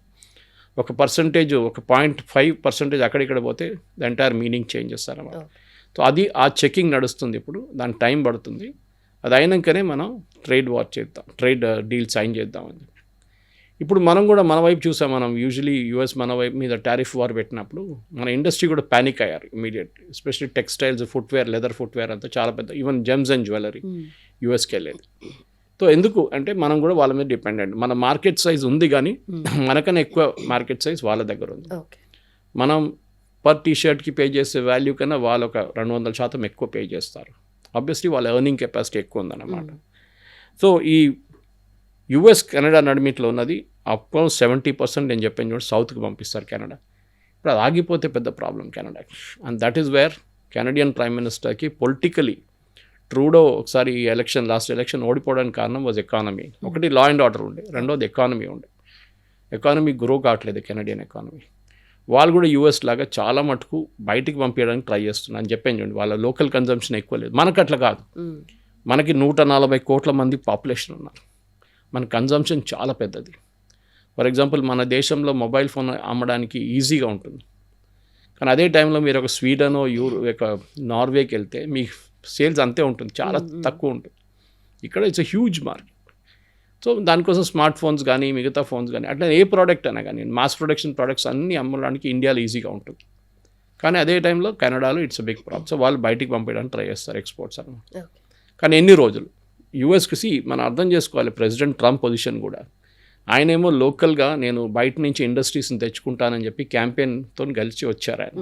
ఒక పర్సంటేజ్, ఒక 0.5% అక్కడిక్కడ పోతే ద ఎంటైర్ మీనింగ్ చేంజ్ చేస్తారన్నమాట. సో అది ఆ చెకింగ్ నడుస్తుంది ఇప్పుడు, దాని టైం పడుతుంది. అది అయినాకనే మనం ట్రేడ్ వార్ చేద్దాం, ట్రేడ్ డీల్ సైన్ చేద్దామని. ఇప్పుడు మనం కూడా మన వైపు చూసాం. మనం యూజువలీ యూఎస్ మన వైపు మీద టారిఫ్ వార్ పెట్టినప్పుడు మన ఇండస్ట్రీ కూడా ప్యానిక్ అయ్యారు immediately. Especially textiles, footwear, leather footwear అంతా చాలా పెద్ద, ఈవెన్ జెమ్స్ అండ్ జ్యువెలరీ యూఎస్కి వెళ్ళేది. సో ఎందుకు అంటే మనం కూడా వాళ్ళ మీద డిపెండెంట్. మన మార్కెట్ సైజ్ ఉంది కానీ మనకన్నా ఎక్కువ మార్కెట్ సైజ్ వాళ్ళ దగ్గర ఉంది. మనం పర్ టీషర్ట్కి పే చేసే వాల్యూ కన్నా వాళ్ళు ఒక 200% ఎక్కువ పే చేస్తారు. ఆబ్వియస్లీ వాళ్ళ ఎర్నింగ్ కెపాసిటీ ఎక్కువ ఉందన్నమాట. సో ఈ యుఎస్ కెనడా నడిమిట్లో ఉన్నది అప్రోచ్ 70% నేను చెప్పాను చూడండి, సౌత్కి పంపిస్తారు కెనడా. ఇప్పుడు అది ఆగిపోతే పెద్ద ప్రాబ్లం కెనడాకి. And that is where Canadian prime మినిస్టర్కి పొలిటికలీ ట్రూడో ఒకసారి ఈ లాస్ట్ ఎలక్షన్ ఓడిపోవడానికి కారణం వాజ్ ఎకానమీ. ఒకటి లా అండ్ ఆర్డర్ ఉండే, రెండోది ఎకానమీ ఉండే. ఎకానమీ గ్రో కావట్లేదు కెనడియన్ ఎకానమీ. వాళ్ళు కూడా యూఎస్ లాగా చాలా మటుకు బయటికి పంపించడానికి ట్రై చేస్తున్నారు అని చెప్పాను చూడండి. వాళ్ళ లోకల్ కన్జంప్షన్ ఎక్కువ లేదు. మనకు అట్లా కాదు. మనకి 140 కోట్ల మంది పాపులేషన్ ఉన్నారు. మన కన్జంప్షన్ చాలా పెద్దది. ఫర్ ఎగ్జాంపుల్ మన దేశంలో మొబైల్ ఫోన్ అమ్మడానికి ఈజీగా ఉంటుంది, కానీ అదే టైంలో మీరు ఒక స్వీడన్, నార్వేకి వెళ్తే మీ సేల్స్ అంతే ఉంటుంది, చాలా తక్కువ ఉంటుంది. ఇక్కడ it's a huge market. So దానికోసం స్మార్ట్ ఫోన్స్ కానీ మిగతా ఫోన్స్ కానీ అట్లా ఏ ప్రోడక్ట్ అయినా కానీ మాస్ ప్రొడక్షన్ ప్రోడక్ట్స్ అన్నీ అమ్మడానికి ఇండియాలో ఈజీగా ఉంటుంది. కానీ అదే టైంలో కెనడాలో it's a big problem. So వాళ్ళు బయటికి పంపించడానికి ట్రై చేస్తారు ఎక్స్పోర్ట్స్ అన్నమాట. కానీ ఎన్ని రోజులు యూఎస్కి మనం అర్థం చేసుకోవాలి. ప్రెసిడెంట్ ట్రంప్ పొజిషన్ కూడా, ఆయనేమో లోకల్గా నేను బయట నుంచి ఇండస్ట్రీస్ని తెచ్చుకుంటానని చెప్పి క్యాంపెయిన్తో కలిసి వచ్చారు. ఆయన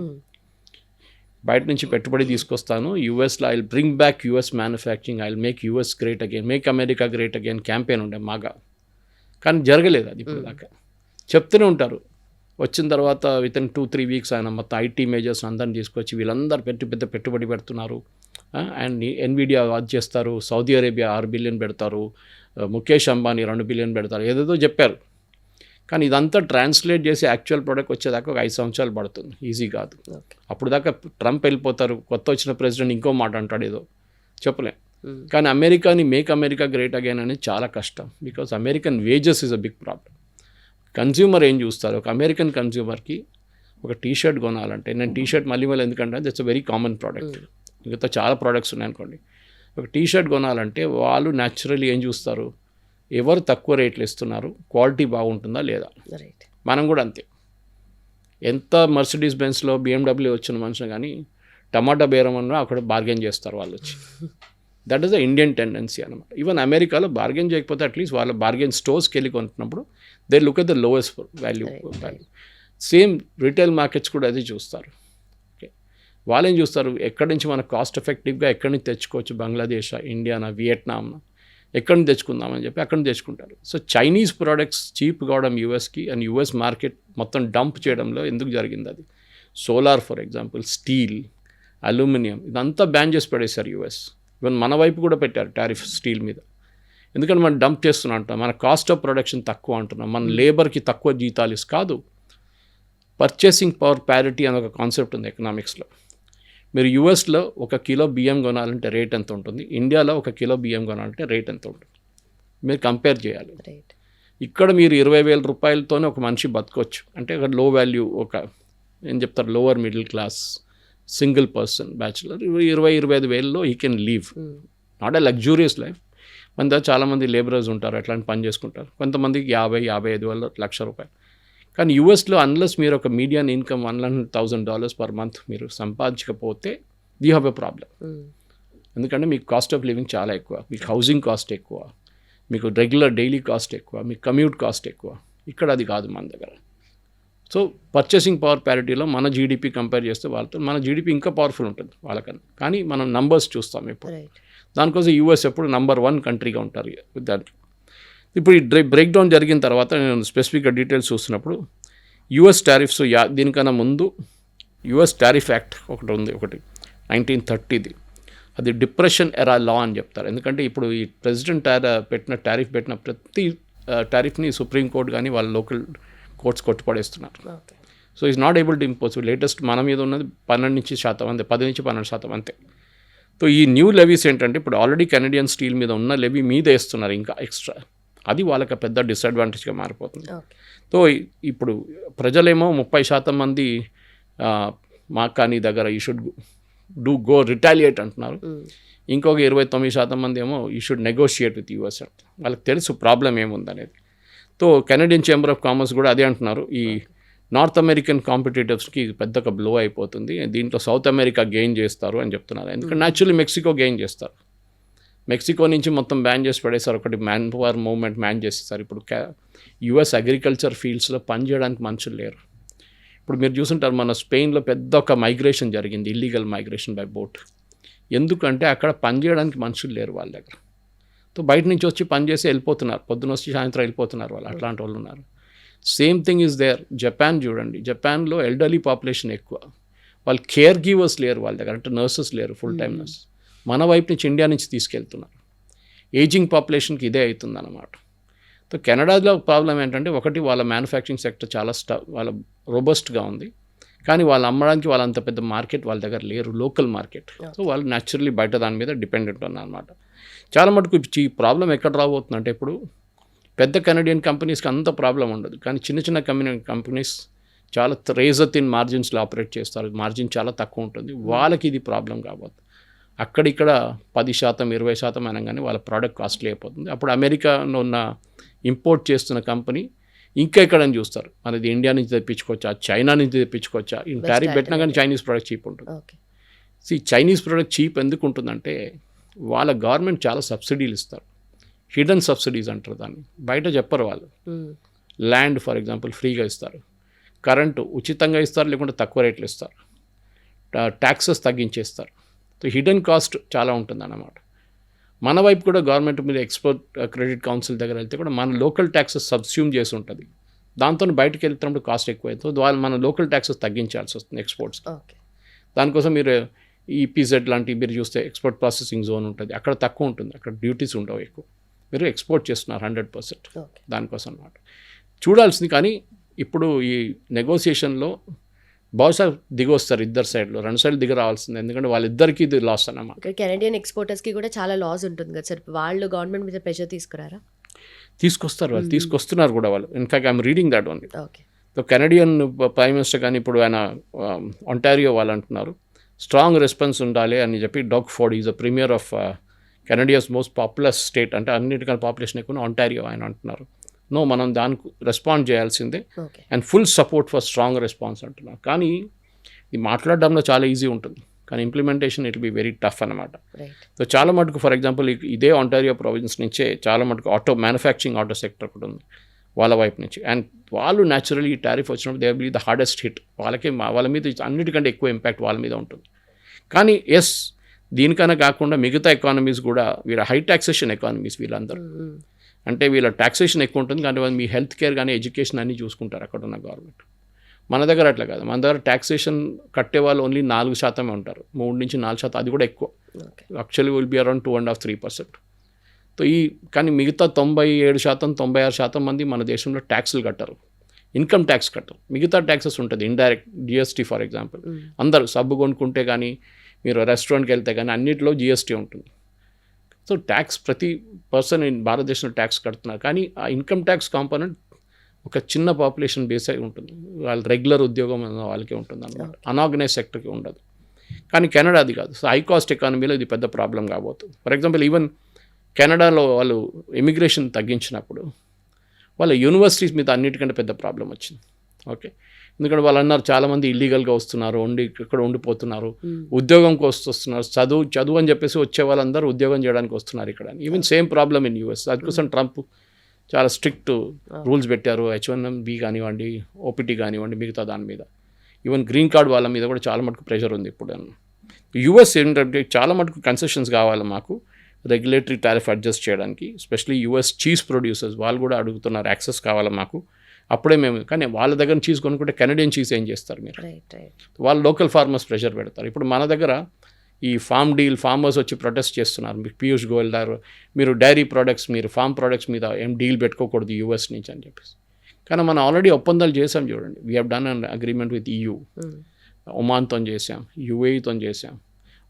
బయట నుంచి పెట్టుబడి తీసుకొస్తాను యూఎస్లో, I will bring back US manufacturing, I will make US great again, make America great again campaign ఉండే మాగా. కానీ జరగలేదు అది ఇప్పుడు దాకా. చెప్తూనే ఉంటారు. వచ్చిన తర్వాత వితిన్ 2-3 వీక్స్ ఆయన మొత్తం ఐటీ మేజర్స్ అందరిని తీసుకొచ్చి వీళ్ళందరూ పెద్ద పెట్టుబడి పెడుతున్నారు. అండ్ ఎన్విడియా అది చేస్తారు, సౌదీ అరేబియా 6 బిలియన్ పెడతారు, ముఖేష్ అంబానీ 2 బిలియన్ పెడతారు, ఏదేదో చెప్పారు. కానీ ఇదంతా ట్రాన్స్లేట్ చేసి యాక్చువల్ ప్రోడక్ట్ వచ్చేదాకా ఒక 5 సంవత్సరాలు పడుతుంది, ఈజీ కాదు. అప్పుడు దాకా ట్రంప్ వెళ్ళిపోతారు, కొత్త వచ్చిన ప్రెసిడెంట్ ఇంకో మాట అంటాడు, ఏదో చెప్పలేం. కానీ అమెరికాని మేక్ అమెరికా గ్రేట్ అగైన్ అనేది చాలా కష్టం. Because American wages is a big problem. Consumer ఏం చూస్తారు, ఒక అమెరికన్ కన్జ్యూమర్కి ఒక టీషర్ట్ కొనాలంటే, నేను టీషర్ట్ మళ్ళీ ఎందుకంటే that's a very common product, మిగతా చాలా ప్రోడక్ట్స్ ఉన్నాయనుకోండి. ఒక టీషర్ట్ కొనాలంటే వాళ్ళు న్యాచురల్లీ ఏం చూస్తారు, ఎవరు తక్కువ రేట్లు ఇస్తున్నారు, క్వాలిటీ బాగుంటుందా లేదా. మనం కూడా అంతే. ఎంత మర్సిడీస్ బెన్స్లో BMW వచ్చిన మనుషులు కానీ టమాటా బేరం అన్నా అక్కడ బార్గెన్ చేస్తారు వాళ్ళు వచ్చి. That is the Indian tendency అనమాట. ఈవెన్ అమెరికాలో బార్గెన్ చేయకపోతే అట్లీస్ట్ వాళ్ళ బార్గెన్ స్టోర్స్కి వెళ్ళి కొంటున్నప్పుడు they look at the lowest value. Same retail markets కూడా అదే చూస్తారు. ఓకే, వాళ్ళేం చూస్తారు, ఎక్కడి నుంచి మనకు కాస్ట్ ఎఫెక్టివ్గా ఎక్కడి నుంచి తెచ్చుకోవచ్చు, బంగ్లాదేశ్, ఇండియానా, వియట్నాం, ఎక్కడి నుంచి తెచ్చుకుందామని చెప్పి అక్కడి నుంచి తెచ్చుకుంటారు. సో చైనీస్ ప్రోడక్ట్స్ చీప్ కావడం యూఎస్కి, అండ్ యూఎస్ మార్కెట్ మొత్తం డంప్ చేయడంలో ఎందుకు జరిగింది అది. Solar for example, steel, aluminium ఇదంతా బ్యాన్ చేసి పడేశారు యూఎస్. ఈవెన్ మన వైపు కూడా పెట్టారు టారిఫ్ స్టీల్ మీద. ఎందుకంటే మనం డంప్ చేస్తున్నా అంటాం, మన కాస్ట్ ఆఫ్ ప్రొడక్షన్ తక్కువ అంటున్నాం, మన లేబర్కి తక్కువ జీతాలు కాదు. పర్చేసింగ్ పవర్ ప్యారిటీ అనే ఒక కాన్సెప్ట్ ఉంది ఎకనామిక్స్లో. మీరు యూఎస్లో 1 కిలో బియ్యం కొనాలంటే రేట్ ఎంత ఉంటుంది, ఇండియాలో 1 కిలో బియ్యం కొనాలంటే రేట్ ఎంత ఉంటుంది, మీరు కంపేర్ చేయాలి. ఇక్కడ మీరు 20,000 రూపాయలతోనే ఒక మనిషి బతకొచ్చు అంటే ఒక లో వాల్యూ ఒక ఏం చెప్తారు lower middle class single person bachelor 20-25 వేలలో he can leave, not a luxurious life. మన దగ్గర చాలామంది లేబరర్స్ ఉంటారు, అట్లాంటి పని చేసుకుంటారు. కొంతమందికి 50-55 వేల ₹1,00,000. కానీ యూఎస్లో అన్లెస్ మీరు ఒక మీడియన్ ఇన్కమ్ $100,000 పర్ మంత్ మీరు సంపాదించకపోతే యూ హ్యావ్ ఎ ప్రాబ్లం. ఎందుకంటే మీకు కాస్ట్ ఆఫ్ లివింగ్ చాలా ఎక్కువ, మీకు హౌసింగ్ కాస్ట్ ఎక్కువ, మీకు రెగ్యులర్ డైలీ కాస్ట్ ఎక్కువ, మీకు కమ్యూట్ కాస్ట్ ఎక్కువ. ఇక్కడ అది కాదు మన దగ్గర. సో పర్చేసింగ్ పవర్ ప్యారిటీలో మన జీడిపి కంపేర్ చేస్తే వాళ్ళతో మన జీడిపి ఇంకా పవర్ఫుల్ ఉంటుంది వాళ్ళకన్నా. కానీ మనం నంబర్స్ చూస్తాం ఇప్పుడు. దానికోసం యూఎస్ ఎప్పుడు నంబర్ 1 కంట్రీగా ఉంటారు దాంట్లో. ఇప్పుడు ఈ బ్రేక్ డౌన్ జరిగిన తర్వాత నేను స్పెసిఫిక్గా డీటెయిల్స్ చూస్తున్నప్పుడు యూఎస్ టారిఫ్స్ దీనికన్నా ముందు యూఎస్ టారిఫ్ యాక్ట్ ఒకటి ఉంది, 1930ది. అది డిప్రెషన్ ఎరా లా అని చెప్తారు. ఎందుకంటే ఇప్పుడు ఈ ప్రెసిడెంట్ టారిఫ్ పెట్టిన ప్రతి టారిఫ్ని సుప్రీంకోర్టు కానీ వాళ్ళ లోకల్ కోర్ట్స్ కొట్టుపడేస్తున్నారు. So is not able to impose. Latest మన మీద ఉన్నది 12% అంతే, 10-12% అంతే. సో ఈ న్యూ లెవీస్ ఏంటంటే ఇప్పుడు ఆల్రెడీ కెనడియన్ స్టీల్ మీద ఉన్న లెవీ మీద వేస్తున్నారు ఇంకా ఎక్స్ట్రా. అది వాళ్ళకి పెద్ద డిసడ్వాంటేజ్గా మారిపోతుంది. సో ఇప్పుడు ప్రజలేమో 30% మంది మాకు కానీ దగ్గర యూ షుడ్ గో రిటాలియేట్ అంటున్నారు. ఇంకొక 29% మంది ఏమో you should negotiate with US అంట. వాళ్ళకి తెలుసు ప్రాబ్లం ఏముందనేది. So Canadian chamber of commerce కూడా అదే అంటున్నారు, ఈ నార్త్ అమెరికన్ కాంపిటేటివ్స్కి పెద్దగా బ్లో అయిపోతుంది, దీంట్లో సౌత్ అమెరికా గెయిన్ చేస్తారు అని చెప్తున్నారు. ఎందుకంటే న్యాచురల్లీ మెక్సికో గెయిన్ చేస్తారు. మెక్సికో నుంచి మొత్తం బ్యాన్ చేసి పడేసారు, ఒకటి మ్యాన్ పవర్ మూవ్మెంట్ బ్యాన్ చేసేసారు. ఇప్పుడు యుఎస్ అగ్రికల్చర్ ఫీల్డ్స్లో పనిచేయడానికి మనుషులు లేరు. ఇప్పుడు మీరు చూసుంటారు మన స్పెయిన్లో పెద్ద ఒక మైగ్రేషన్ జరిగింది, ఇల్లీగల్ మైగ్రేషన్ బై బోట్. ఎందుకంటే అక్కడ పనిచేయడానికి మనుషులు లేరు వాళ్ళ దగ్గర. సో బయట నుంచి వచ్చి పనిచేసి వెళ్ళిపోతున్నారు, పొద్దున వచ్చి సాయంత్రం వెళ్ళిపోతున్నారు వాళ్ళు, అట్లాంటి వాళ్ళు ఉన్నారు. Same thing is there. Japan చూడండి, జపాన్లో ఎల్డర్లీ పాపులేషన్ ఎక్కువ, వాళ్ళు కేర్ గివర్స్ లేరు వాళ్ళ దగ్గర, అంటే నర్సెస్ లేరు, ఫుల్ టైం నర్స్. మన వైపు నుంచి ఇండియా నుంచి తీసుకెళ్తున్నారు. ఏజింగ్ పాపులేషన్కి ఇదే అవుతుంది అన్నమాట. సో కెనడాలో ప్రాబ్లం ఏంటంటే ఒకటి వాళ్ళ మ్యానుఫ్యాక్చరింగ్ సెక్టర్ చాలా వాళ్ళ రోబస్ట్గా ఉంది, కానీ వాళ్ళు అమ్మడానికి వాళ్ళంత పెద్ద మార్కెట్ వాళ్ళ దగ్గర లేరు, లోకల్ మార్కెట్. సో వాళ్ళు న్యాచురల్లీ బయట దాని మీద డిపెండెంట్ ఉన్నారు అనమాట. చాలా మటుకు ఈ ప్రాబ్లం ఎక్కడ రాబోతుందంటే ఇప్పుడు పెద్ద కెనడియన్ కంపెనీస్కి అంత ప్రాబ్లం ఉండదు, కానీ చిన్న చిన్న కంపెనీస్ చాలా రేజర్ థిన్ మార్జిన్స్లో ఆపరేట్ చేస్తారు, మార్జిన్ చాలా తక్కువ ఉంటుంది, వాళ్ళకి ఇది ప్రాబ్లం కాబోతుంది. అక్కడిక్కడ 10%, 20% అనగానే వాళ్ళ ప్రోడక్ట్ కాస్ట్లీ అయిపోతుంది. అప్పుడు అమెరికాలో ఉన్న ఇంపోర్ట్ చేస్తున్న కంపెనీ ఇంకా ఎక్కడని చూస్తారు, మనది ఇండియా నుంచి తెప్పించుకోవచ్చా, చైనా నుంచి తెప్పించుకోవచ్చా. ఈ టారిఫ్ పెట్టినా కానీ చైనీస్ ప్రోడక్ట్ చీప్ ఉంటుంది. సో ఈ చైనీస్ ప్రోడక్ట్ చీప్ ఎందుకు ఉంటుందంటే వాళ్ళ గవర్నమెంట్ చాలా సబ్సిడీలు ఇస్తారు, హిడెన్ సబ్సిడీస్ అంటారు దాన్ని, బయట చెప్పరు వాళ్ళు. ల్యాండ్ ఫర్ ఎగ్జాంపుల్ ఫ్రీగా ఇస్తారు, కరెంటు ఉచితంగా ఇస్తారు, లేకుంటే తక్కువ రేట్లు ఇస్తారు, ట్యాక్సెస్ తగ్గించేస్తారు. సో హిడెన్ కాస్ట్ చాలా ఉంటుంది అన్నమాట. మన వైపు కూడా గవర్నమెంట్ మీద ఎక్స్పోర్ట్ క్రెడిట్ కౌన్సిల్ దగ్గర వెళ్తే కూడా మన లోకల్ ట్యాక్సెస్ సబ్స్యూమ్ చేసి ఉంటుంది, దాంతో బయటకు వెళ్తున్నప్పుడు కాస్ట్ ఎక్కువైతుంది, వాళ్ళు మన లోకల్ ట్యాక్సెస్ తగ్గించాల్సి వస్తుంది ఎక్స్పోర్ట్స్. దానికోసం మీరు ఈపీజెడ్ లాంటివి మీరు చూస్తే ఎక్స్పోర్ట్ ప్రాసెసింగ్ జోన్ ఉంటుంది, అక్కడ తక్కువ ఉంటుంది, అక్కడ డ్యూటీస్ ఉండవు ఎక్కువ, మీరు ఎక్స్పోర్ట్ చేస్తున్నారు 100% దానికోసం అన్నమాట. చూడాల్సింది. కానీ ఇప్పుడు ఈ నెగోసియేషన్లో బహుశా దిగి వస్తారు ఇద్దరు సైడ్లో, 2 సైడ్లు దిగి రావాల్సింది, ఎందుకంటే వాళ్ళిద్దరికీ ఇది లాస్ అన్నమాట. ఇక్కడ కెనడియన్ ఎక్స్పోర్టర్స్కి కూడా చాలా లాస్ ఉంటుంది కదా సార్, వాళ్ళు గవర్నమెంట్ మీద ప్రెషర్ తీసుకురారా? తీసుకొస్తారు వాళ్ళు, తీసుకొస్తున్నారు కూడా వాళ్ళు. In fact I'm reading that only. So Canadian prime minister కానీ ఇప్పుడు ఆయన ఒంటారియో వాళ్ళు అంటున్నారు స్ట్రాంగ్ రెస్పాన్స్ ఉండాలి అని చెప్పి. Doug Ford is the premier of Canada's most popular state, అంటే అన్నిటికన్నా పాపులేషన్ ఎక్కువ ఒంటారియో ఆయన అంటున్నారు. నో, మనం దానికి రెస్పాండ్ చేయాల్సిందే and full support for strong response అంటున్నారు. కానీ ఇది మాట్లాడడంలో చాలా ఈజీ ఉంటుంది, కానీ implementation it be very tough అనమాట. సో చాలా మటుకు ఫర్ ఎగ్జాంపుల్ ఇదే ఒంటారియో ప్రావిన్స్ నుంచే చాలా మటుకు మ్యానుఫ్యాక్చరింగ్ ఆటో సెక్టర్ ఒకటి ఉంది వాళ్ళ వైపు నుంచి. అండ్ వాళ్ళు న్యాచురల్లీ టారిఫ్ వచ్చినప్పుడు they will be the hardest hit, వాళ్ళ మీద అన్నిటికంటే ఎక్కువ ఇంపాక్ట్ వాళ్ళ మీద ఉంటుంది. కానీ ఎస్, దీనికన్నా కాకుండా మిగతా ఎకానమీస్ కూడా వీళ్ళ హై టాక్సేషన్ ఎకానమీస్ వీళ్ళందరూ, అంటే వీళ్ళ టాక్సేషన్ ఎక్కువ ఉంటుంది, కానీ మీ హెల్త్ కేర్ కానీ ఎడ్యుకేషన్ అన్నీ చూసుకుంటారు అక్కడ ఉన్న గవర్నమెంట్. మన దగ్గర అట్లా కాదు, మన దగ్గర టాక్సేషన్ కట్టే వాళ్ళు ఓన్లీ 4% ఉంటారు, 3-4%, అది కూడా ఎక్కువ. Actually will be around 2.5-3%. So కానీ మిగతా 97%, 96% మంది మన దేశంలో ట్యాక్సులు కట్టరు, ఇన్కమ్ ట్యాక్స్ కట్టరు, మిగతా ట్యాక్సెస్ ఉంటుంది, ఇండైరెక్ట్ జిఎస్టీ ఫర్ ఎగ్జాంపుల్. అందరూ సబ్బు కొనుక్కుంటే కానీ మీరు రెస్టారెంట్కి వెళ్తే కానీ అన్నింటిలో జిఎస్టీ ఉంటుంది. సో ట్యాక్స్ ప్రతి పర్సన్ భారతదేశంలో ట్యాక్స్ కడుతున్నారు, కానీ ఆ ఇన్కమ్ ట్యాక్స్ కాంపోనెంట్ ఒక చిన్న పాపులేషన్ బేస్ అయి ఉంటుంది. వాళ్ళు రెగ్యులర్ ఉద్యోగం ఉన్న వాళ్ళకే ఉంటుంది అనమాట, అనార్గనైజ్ సెక్టర్కి ఉండదు. కానీ కెనడా అది కాదు. సో హై కాస్ట్ ఎకానమీలో ఇది పెద్ద ప్రాబ్లం కాబోతుంది. ఫర్ ఎగ్జాంపుల్ ఈవెన్ కెనడాలో వాళ్ళు ఇమిగ్రేషన్ తగ్గించినప్పుడు వాళ్ళ యూనివర్సిటీస్ మీద అన్నిటికంటే పెద్ద ప్రాబ్లం వచ్చింది. ఓకే, ఎందుకంటే వాళ్ళు అన్నారు చాలామంది ఇల్లీగల్గా వస్తున్నారు, ఇక్కడ ఉండిపోతున్నారు, ఉద్యోగం కోసం వస్తున్నారు, చదువు అని చెప్పేసి వచ్చే వాళ్ళందరూ ఉద్యోగం చేయడానికి వస్తున్నారు ఇక్కడ. Even same problem in US. అందుకోసం ట్రంప్ చాలా స్ట్రిక్ట్ రూల్స్ పెట్టారు. H1B కానివ్వండి, ఓపీటీ కానివ్వండి, మిగతా దాని మీద. ఈవెన్ గ్రీన్ కార్డ్ వాళ్ళ మీద కూడా చాలా మటుకు ప్రెషర్ ఉంది ఇప్పుడు. యూఎస్ ఏంటంటే చాలా మటుకు కన్సెషన్స్ కావాలి మాకు రెగ్యులేటరీ టారిఫ్ అడ్జస్ట్ చేయడానికి. ఎస్పెషలీ యూఎస్ చీజ్ ప్రొడ్యూసర్స్ వాళ్ళు కూడా అడుగుతున్నారు, యాక్సెస్ కావాలి మాకు, అప్పుడే మేము. కానీ వాళ్ళ దగ్గర చీజ్ కొనుక్కుంటే కెనడియన్ చీజ్ ఏం చేస్తారు మీరు? వాళ్ళు లోకల్ ఫార్మర్స్ ప్రెషర్ పెడతారు. ఇప్పుడు మన దగ్గర ఈ ఫార్మర్స్ వచ్చి ప్రొటెస్ట్ చేస్తున్నారు. మీకు పీయూష్ గోయల్ గారు మీరు డైరీ ప్రోడక్ట్స్, మీరు ఫార్మ్ ప్రోడక్ట్స్ మీద ఏం డీల్ పెట్టుకోకూడదు యూఎస్ నుంచి అని చెప్పేసి. కానీ మనం ఆల్రెడీ ఒప్పందాలు చేసాం చూడండి. We have done an agreement with EU, ఒమాన్తో చేసాం, UAEతో చేసాం,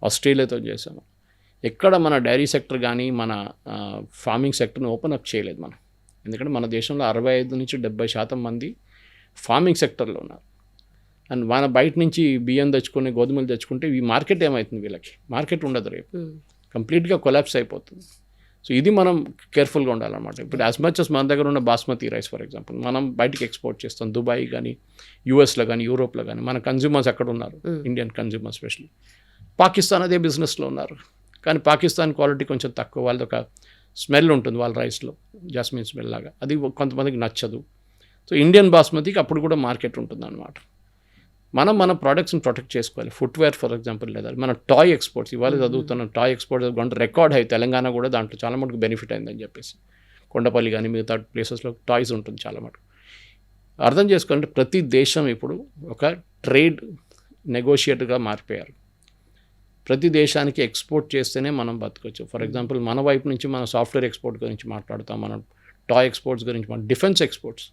ఆస్ట్రేలియాతో చేసాము. ఎక్కడ మన డైరీ సెక్టర్ కానీ మన ఫార్మింగ్ సెక్టర్ని ఓపెన్ అప్ చేయలేదు మనం. ఎందుకంటే మన దేశంలో 65 నుంచి 70% మంది ఫార్మింగ్ సెక్టర్లో ఉన్నారు. అండ్ మన బయట నుంచి బియ్యం తెచ్చుకొని గోధుమలు తెచ్చుకుంటే ఈ మార్కెట్ ఏమవుతుంది? వీళ్ళకి మార్కెట్ ఉండదు, రేపు కంప్లీట్గా కొలాప్స్ అయిపోతుంది. సో ఇది మనం కేర్ఫుల్గా ఉండాలన్నమాట. ఇప్పుడు యాజ్ మచ్ అస్ మన దగ్గర ఉన్న బాస్మతి రైస్ ఫర్ ఎగ్జాంపుల్ మనం బయటికి ఎక్స్పోర్ట్ చేస్తాం, దుబాయ్ కానీ, యూఎస్లో కానీ, యూరోప్లో కానీ. మన కన్జ్యూమర్స్ అక్కడ ఉన్నారు, ఇండియన్ కన్జ్యూమర్స్ స్పెషల్లీ. పాకిస్తాన్ అదే బిజినెస్లో ఉన్నారు, కానీ పాకిస్తాన్ క్వాలిటీ కొంచెం తక్కువ. వాళ్ళది ఒక స్మెల్ ఉంటుంది వాళ్ళ రైస్లో, జాస్మిన్ స్మెల్ లాగా, అది కొంతమందికి నచ్చదు. సో ఇండియన్ బాస్మతికి అప్పుడు కూడా మార్కెట్ ఉంటుంది అన్నమాట. మన ప్రోడక్ట్స్ని ప్రొటెక్ట్ చేసుకోవాలి. ఫుట్వేర్ ఫర్ ఎగ్జాంపుల్, లేదా మన టాయ్ ఎక్స్పోర్ట్స్, ఇవాళ చదువుతున్న టాయ్ ఎక్స్పోర్ట్స్ రికార్డ్ అయ్యి తెలంగాణ కూడా దాంట్లో చాలా మటుకు బెనిఫిట్ అయిందని చెప్పేసి. కొండపల్లి కానీ మిగతా ప్లేసెస్లో టాయ్స్ ఉంటుంది చాలా మటుకు. అర్థం చేసుకోవాలంటే ప్రతి దేశం ఇప్పుడు ఒక ట్రేడ్ నెగోషియేటర్గా మారిపోయారు. ప్రతి దేశానికి ఎక్స్పోర్ట్ చేస్తేనే మనం బతకొచ్చు. ఫర్ ఎగ్జాంపుల్ మన వైపు నుంచి మన సాఫ్ట్వేర్ ఎక్స్పోర్ట్ గురించి మాట్లాడతాం, మనం టాయ్ ఎక్స్పోర్ట్స్ గురించి, మన డిఫెన్స్ ఎక్స్పోర్ట్స్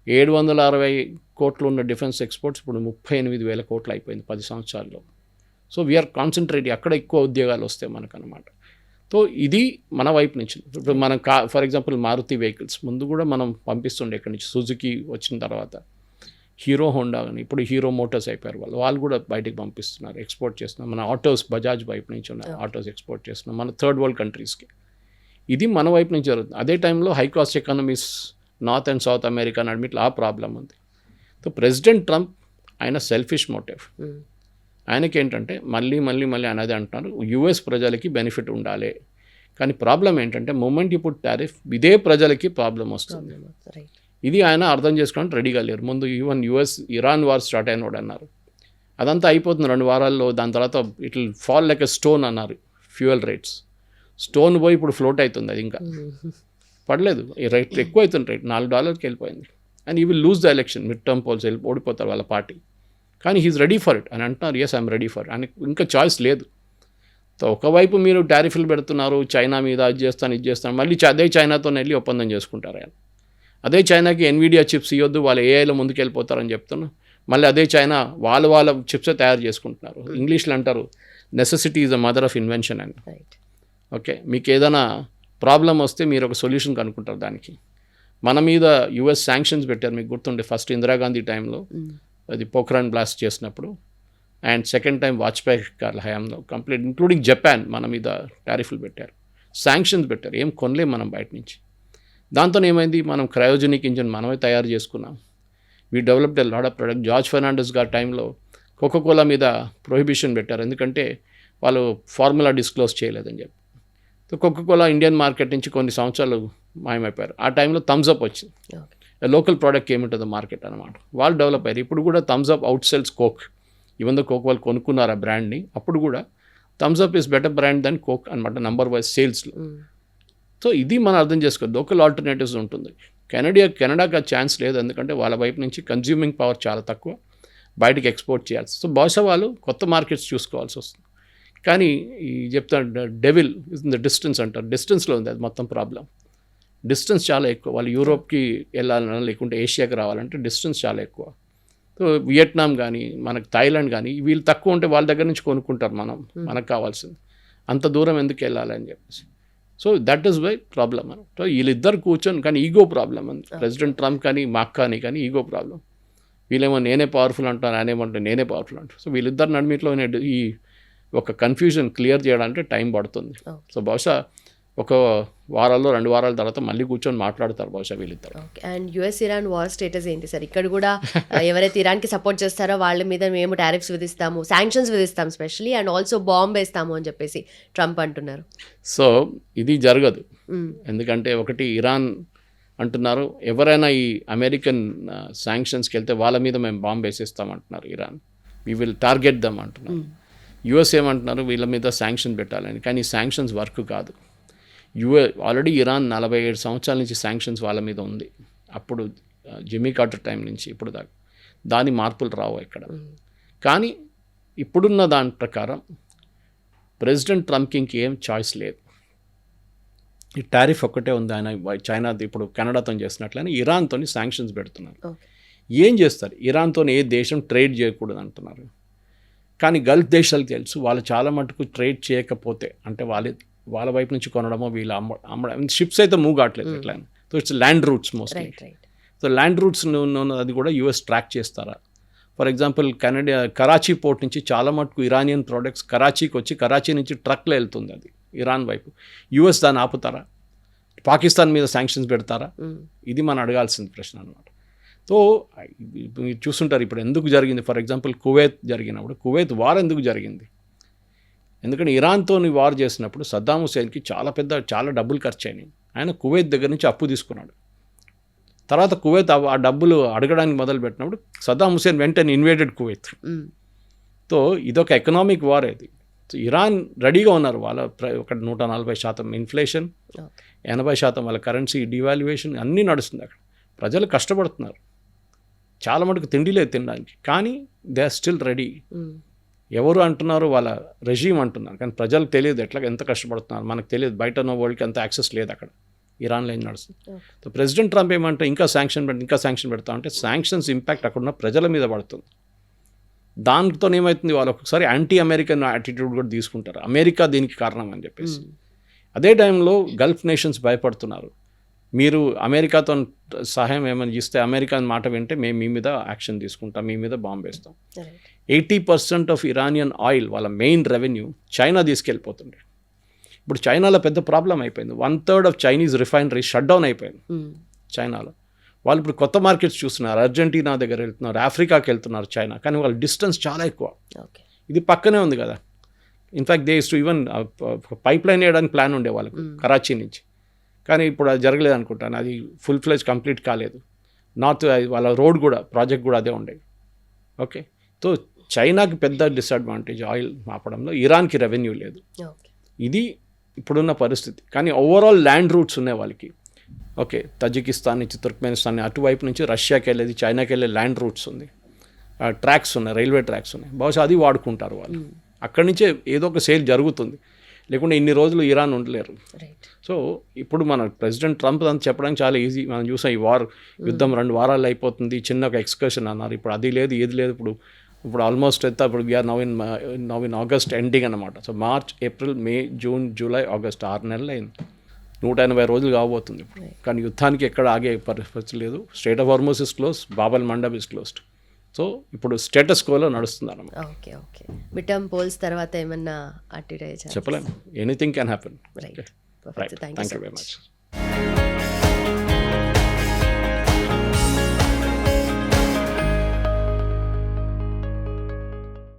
760 కోట్లు ఉన్న డిఫెన్స్ ఎక్స్పోర్ట్స్ ఇప్పుడు 38,000 కోట్లు అయిపోయింది 10 సంవత్సరాల్లో. సో వీఆర్ కాన్సన్ట్రేటింగ్, అక్కడ ఎక్కువ ఉద్యోగాలు వస్తాయి మనకు అనమాట. సో ఇది మన వైపు నుంచి. ఇప్పుడు మనం ఫర్ ఎగ్జాంపుల్ మారుతి వెహికల్స్ ముందు కూడా మనం పంపిస్తుండే ఇక్కడి నుంచి. సుజుకి వచ్చిన తర్వాత హీరో హోండా కానీ, ఇప్పుడు హీరో మోటార్స్ అయిపోయారు వాళ్ళు కూడా బయటికి పంపిస్తున్నారు, ఎక్స్పోర్ట్ చేస్తున్నారు. మన ఆటోస్ బజాజ్ వైపు నుంచి ఉన్న ఆటోస్ ఎక్స్పోర్ట్ చేస్తున్నాం మన థర్డ్ వరల్డ్ కంట్రీస్కి. ఇది మన వైపు నుంచి జరుగుతుంది. అదే టైంలో high cost economies north and south America నడిమిట్లో ఆ ప్రాబ్లం ఉంది. సో ప్రెసిడెంట్ ట్రంప్ ఆయన సెల్ఫిష్ మోటివ్. ఆయనకి ఏంటంటే మళ్ళీ అనేది అంటున్నారు, యూఎస్ ప్రజలకి బెనిఫిట్ ఉండాలి. కానీ ప్రాబ్లం ఏంటంటే మూమెంట్ ఇప్పుడు టారిఫ్ ఇదే ప్రజలకి ప్రాబ్లం వస్తుంది. ఇది ఆయన అర్థం చేసుకోవడానికి రెడీగా లేరు. ముందు ఈవెన్ ఇరాన్ వార్ స్టార్ట్ అయినోడు అన్నారు, అదంతా అయిపోతుంది 2 వారాల్లో. దాని తర్వాత it will fall like a stone అన్నారు. ఫ్యూయల్ రేట్స్ స్టోన్ పోయి ఇప్పుడు ఫ్లోట్ అవుతుంది, అది ఇంకా పడలేదు. రేట్ ఎక్కువ అవుతుంది, రేట్ $4 వెళ్ళిపోయింది. And he will lose the election, mid term polls ఓడిపోతారు వాళ్ళ పార్టీ. కానీ హీఈస్ రెడీ ఫర్ ఇట్ అని అంటున్నారు. ఎస్ ఐఎమ్ రెడీ ఫర్, అని ఇంకా చాయిస్ లేదు. సో ఒకవైపు మీరు టారిఫ్లు పెడుతున్నారు, చైనా మీద అది చేస్తాను ఇది చేస్తాను, మళ్ళీ అదే చైనాతో వెళ్ళి ఒప్పందం చేసుకుంటారు ఆయన. అదే చైనాకి ఎన్విడియా చిప్స్ ఇవ్వద్దు, వాళ్ళు ఏఐలో ముందుకు వెళ్ళిపోతారని చెప్తున్నారు. మళ్ళీ అదే చైనా వాళ్ళ చిప్సే తయారు చేసుకుంటున్నారు. ఇంగ్లీష్లో అంటారు necessity is the mother of invention అని. ఓకే, మీకు ఏదైనా ప్రాబ్లం వస్తే మీరు ఒక సొల్యూషన్ కనుక్కుంటారు దానికి. మన మీద యుఎస్ శాంక్షన్స్ పెట్టారు, మీకు గుర్తుండే ఫస్ట్ ఇందిరాగాంధీ టైంలో అది పోఖ్రాన్ బ్లాస్ట్ చేసినప్పుడు, అండ్ సెకండ్ టైం వాజ్పేయి గారి హయాంలో కంప్లీట్ ఇంక్లూడింగ్ జపాన్ మన మీద టారిఫ్లు పెట్టారు, శాంక్షన్స్ పెట్టారు. ఏం కొనలేం మనం బయట నుంచి. దాంతో ఏమైంది, మనం క్రయోజెనిక్ ఇంజిన్ మనమే తయారు చేసుకున్నాం. We developed a lot of product. George Fernandes గారి టైంలో కోకోకోలా మీద ప్రొహిబిషన్ పెట్టారు, ఎందుకంటే వాళ్ళు ఫార్ములా డిస్క్లోజ్ చేయలేదని చెప్పి. సో కోకోకోలా ఇండియన్ మార్కెట్ నుంచి కొన్ని సంవత్సరాలు మాయమైపోయారు. ఆ టైంలో థమ్స్అప్ వచ్చింది, లోకల్ ప్రోడక్ట్ ఏమింటుందో మార్కెట్ అనమాట. వాళ్ళు డెవలప్ అయ్యారు. ఇప్పుడు కూడా Thums Up out cells coke. Even though coke వాళ్ళు కొనుక్కున్నారు ఆ బ్రాండ్ని, అప్పుడు కూడా Thums Up is better brand than coke అనమాట నంబర్ వైజ్ సేల్స్లో. సో ఇది మనం అర్థం చేసుకోవాలి, లోకల్ ఆల్టర్నేటివ్స్ ఉంటుంది. కెనడాకి ఆ ఛాన్స్ లేదు, ఎందుకంటే వాళ్ళ వైపు నుంచి కన్జ్యూమింగ్ పవర్ చాలా తక్కువ, బయటకు ఎక్స్పోర్ట్ చేయాల్సి. సో బహుశా వాళ్ళు కొత్త మార్కెట్స్ చూసుకోవాల్సి వస్తుంది. కానీ ఈ చెప్తాను devil is in the distance అంటారు, డిస్టెన్స్లో ఉంది అది మొత్తం ప్రాబ్లం. డిస్టెన్స్ చాలా ఎక్కువ. వాళ్ళు యూరోప్కి వెళ్ళాలన్నా లేకుంటే ఏషియాకి రావాలంటే డిస్టెన్స్ చాలా ఎక్కువ. సో వియట్నాం కానీ మనకు థాయిలాండ్ కానీ వీళ్ళు తక్కువ ఉంటే వాళ్ళ దగ్గర నుంచి కొనుక్కుంటారు, మనకు కావాల్సింది. అంత దూరం ఎందుకు వెళ్ళాలని చెప్పేసి. So that is why problem అని. సో వీళ్ళిద్దరు కూర్చొని కానీ ఈగో ప్రాబ్లం అని. ప్రెసిడెంట్ ట్రంప్ కానీ మాక్ కానీ ఈగో ప్రాబ్లం. వీళ్ళేమో నేనే పవర్ఫుల్ అంటారు, ఆయనేమంటే నేనే పవర్ఫుల్ అంటారు. సో వీళ్ళిద్దరు నడిమిట్లో ఈ ఒక కన్ఫ్యూజన్ క్లియర్ చేయడానికి టైం పడుతుంది. సో బహుశా ఒక వారాల్లో 2 వారాల తర్వాత మళ్ళీ కూర్చొని మాట్లాడతారు బహుశా వీళ్ళిద్దరు. And US Iran war status ఏంటి సార్? ఇక్కడ కూడా ఎవరైతే ఇరాన్కి సపోర్ట్ చేస్తారో వాళ్ళ మీద మేము టారిఫ్స్ విధిస్తాము, శాంక్షన్స్ విధిస్తాం స్పెషల్లీ, అండ్ ఆల్సో బాంబ్ వేస్తాము అని చెప్పేసి ట్రంప్ అంటున్నారు. సో ఇది జరగదు. ఎందుకంటే ఒకటి ఇరాన్ అంటున్నారు, ఎవరైనా ఈ అమెరికన్ శాంక్షన్స్కి వెళ్తే వాళ్ళ మీద మేము బాంబ్ వేసేస్తామంటున్నారు Iran. We will target them అంటున్నారు. యుఎస్ ఏమంటున్నారు, వీళ్ళ మీద శాంక్షన్ పెట్టాలని. కానీ ఈ శాంక్షన్స్ వర్క్ కాదు. ఆల్రెడీ ఇరాన్ 47 సంవత్సరాల నుంచి శాంక్షన్స్ వాళ్ళ మీద ఉంది. అప్పుడు జిమ్మీ కార్టర్ టైం నుంచి ఇప్పుడు దాకా దాని మార్పులు రావు ఇక్కడ. కానీ ఇప్పుడున్న దాని ప్రకారం ప్రెసిడెంట్ ట్రంప్కి ఇంకేం చాయిస్ లేదు. ఈ టారిఫ్ ఒక్కటే ఉంది. ఆయన చైనా ఇప్పుడు కెనడాతో చేసినట్లయినా ఇరాన్తో శాంక్షన్స్ పెడుతున్నారు. ఏం చేస్తారు? ఇరాన్తో ఏ దేశం ట్రేడ్ చేయకూడదు అంటున్నారు. కానీ గల్ఫ్ దేశాలకు తెలుసు వాళ్ళు చాలా మటుకు ట్రేడ్ చేయకపోతే, అంటే వాళ్ళ వైపు నుంచి కొనడమో వీళ్ళు అమ్మడం, షిప్స్ అయితే మూవ్ కావట్లేదు ఎట్లా. So it's land roots mostly. So land roots అది కూడా యూఎస్ ట్రాక్ చేస్తారా? ఫర్ ఎగ్జాంపుల్ కరాచీ పోర్ట్ నుంచి చాలా మటుకు ఇరానియన్ ప్రోడక్ట్స్ కరాచీకి వచ్చి కరాచీ నుంచి ట్రక్లో వెళ్తుంది అది ఇరాన్ వైపు. యూఎస్ దాన్ని ఆపుతారా? పాకిస్తాన్ మీద శాంక్షన్స్ పెడతారా? ఇది మనం అడగాల్సిన ప్రశ్న అనమాట. సో మీరు చూస్తుంటారు ఇప్పుడు ఎందుకు జరిగింది. ఫర్ ఎగ్జాంపుల్ కువైత్ జరిగినప్పుడు, కువైత్ వార్ ఎందుకు జరిగింది? ఎందుకంటే ఇరాన్తో వార్ చేసినప్పుడు సద్దాం హుసేన్కి చాలా డబ్బులు ఖర్చు అయినాయి. ఆయన కువైత్ దగ్గర నుంచి అప్పు తీసుకున్నాడు. తర్వాత కువైత్ ఆ డబ్బులు అడగడానికి మొదలుపెట్టినప్పుడు సద్దాం హుసేన్ వెంటనే ఇన్వేడెడ్ కువైత్. సో ఇదొక ఎకనామిక్ వార్ ఇది. సో ఇరాన్ రెడీగా ఉన్నారు. వాళ్ళ ఒక 140% ఇన్ఫ్లేషన్, 80% వాళ్ళ కరెన్సీ డివాల్యుయేషన్ అన్నీ నడుస్తుంది అక్కడ. ప్రజలు కష్టపడుతున్నారు, చాలా మటుకు తిండి లేదు తినడానికి, కానీ దే ఆర్ స్టిల్ రెడీ. ఎవరు అంటున్నారు? వాళ్ళ రెజీమ్ అంటున్నారు. కానీ ప్రజలకు తెలియదు ఎంత కష్టపడుతున్నారు. మనకు తెలియదు. బయట ఉన్న వరల్డ్కి అంత యాక్సెస్ లేదు అక్కడ. ఇరాన్లో ఏం నడుస్తుంది. సో ప్రెసిడెంట్ ట్రంప్ ఏమంటే ఇంకా శాంక్షన్ పెడతా అంటే శాంక్షన్స్ ఇంపాక్ట్ అక్కడున్న ప్రజల మీద పడుతుంది. దాంతో ఏమవుతుంది, వాళ్ళు ఒక్కొక్కసారి యాంటీ అమెరికన్ యాటిట్యూడ్ కూడా తీసుకుంటారు. అమెరికా దీనికి కారణం అని చెప్పేసి. అదే టైంలో గల్ఫ్ నేషన్స్ భయపడుతున్నారు. మీరు అమెరికాతో సహాయం ఏమైనా ఇస్తే, అమెరికా మాట వింటే మేము మీ మీద యాక్షన్ తీసుకుంటాం, మీ మీద బాంబు వేస్తాం. 80% ఆఫ్ ఇరానియన్ ఆయిల్ వాళ్ళ మెయిన్ రెవెన్యూ చైనా తీసుకెళ్ళిపోతుండే. ఇప్పుడు చైనాలో పెద్ద ప్రాబ్లం అయిపోయింది. 1/3 of Chinese refinery shut down అయిపోయింది చైనాలో. వాళ్ళు ఇప్పుడు కొత్త మార్కెట్స్ చూస్తున్నారు. అర్జెంటీనా దగ్గర వెళ్తున్నారు, ఆఫ్రికాకి వెళ్తున్నారు చైనా. కానీ వాళ్ళ డిస్టెన్స్ చాలా ఎక్కువ. ఇది పక్కనే ఉంది కదా. In fact they to even pipe line వేయడానికి ప్లాన్ ఉండే వాళ్ళకు కరాచీ నుంచి. కానీ ఇప్పుడు అది జరగలేదు అనుకుంటాను. అది ఫుల్ ఫ్లెజ్ కంప్లీట్ కాలేదు. నార్త్ వాళ్ళ రోడ్ కూడా ప్రాజెక్ట్ కూడా అదే ఉండేది. ఓకే. సో చైనాకి పెద్ద డిసడ్వాంటేజ్ ఆయిల్ ఆపడంలో, ఇరాన్కి రెవెన్యూ లేదు. ఇది ఇప్పుడున్న పరిస్థితి. కానీ ఓవరాల్ ల్యాండ్ రూట్స్ ఉన్నాయి వాళ్ళకి. ఓకే, తజికిస్తాన్ నుంచి తుర్క్మెనిస్తాన్, అటువైపు నుంచి రష్యాకి వెళ్ళేది, చైనాకి వెళ్ళే ల్యాండ్ రూట్స్ ఉంది, ట్రాక్స్ ఉన్నాయి, రైల్వే ట్రాక్స్ ఉన్నాయి. బహుశా అది వాడుకుంటారు వాళ్ళు. అక్కడి నుంచే ఏదో ఒక సేల్ జరుగుతుంది. లేకుంటే ఇన్ని రోజులు ఇరాన్ ఉండలేరు. సో ఇప్పుడు మన ప్రెసిడెంట్ ట్రంప్ అంతా చెప్పడానికి చాలా ఈజీ. మనం చూసాం ఈ యుద్ధం 2 వారాలు అయిపోతుంది, చిన్న ఒక ఎక్స్కర్షన్ అన్నారు. ఇప్పుడు అది లేదు, ఏది లేదు. ఇప్పుడు ఆల్మోస్ట్ ఎంత, ఇప్పుడు we are now in August ending అనమాట. So March, April, May, June, July, August 6 నెలలు అయింది. 180 రోజులు కాబోతుంది ఇప్పుడు. కానీ యుద్ధానికి ఎక్కడ ఆగే పరిస్థితి లేదు. Strait of Hormuz is close, Bab el Mandeb is closed. So ఇప్పుడు స్టేటస్ కోలో నడుస్తుంది అన్నమాట. ఓకే. మిడ్ టర్మ్ పోల్స్ తర్వాత ఏమన్నా చెప్పలేము. Anything can happen. Right. Thank you very much.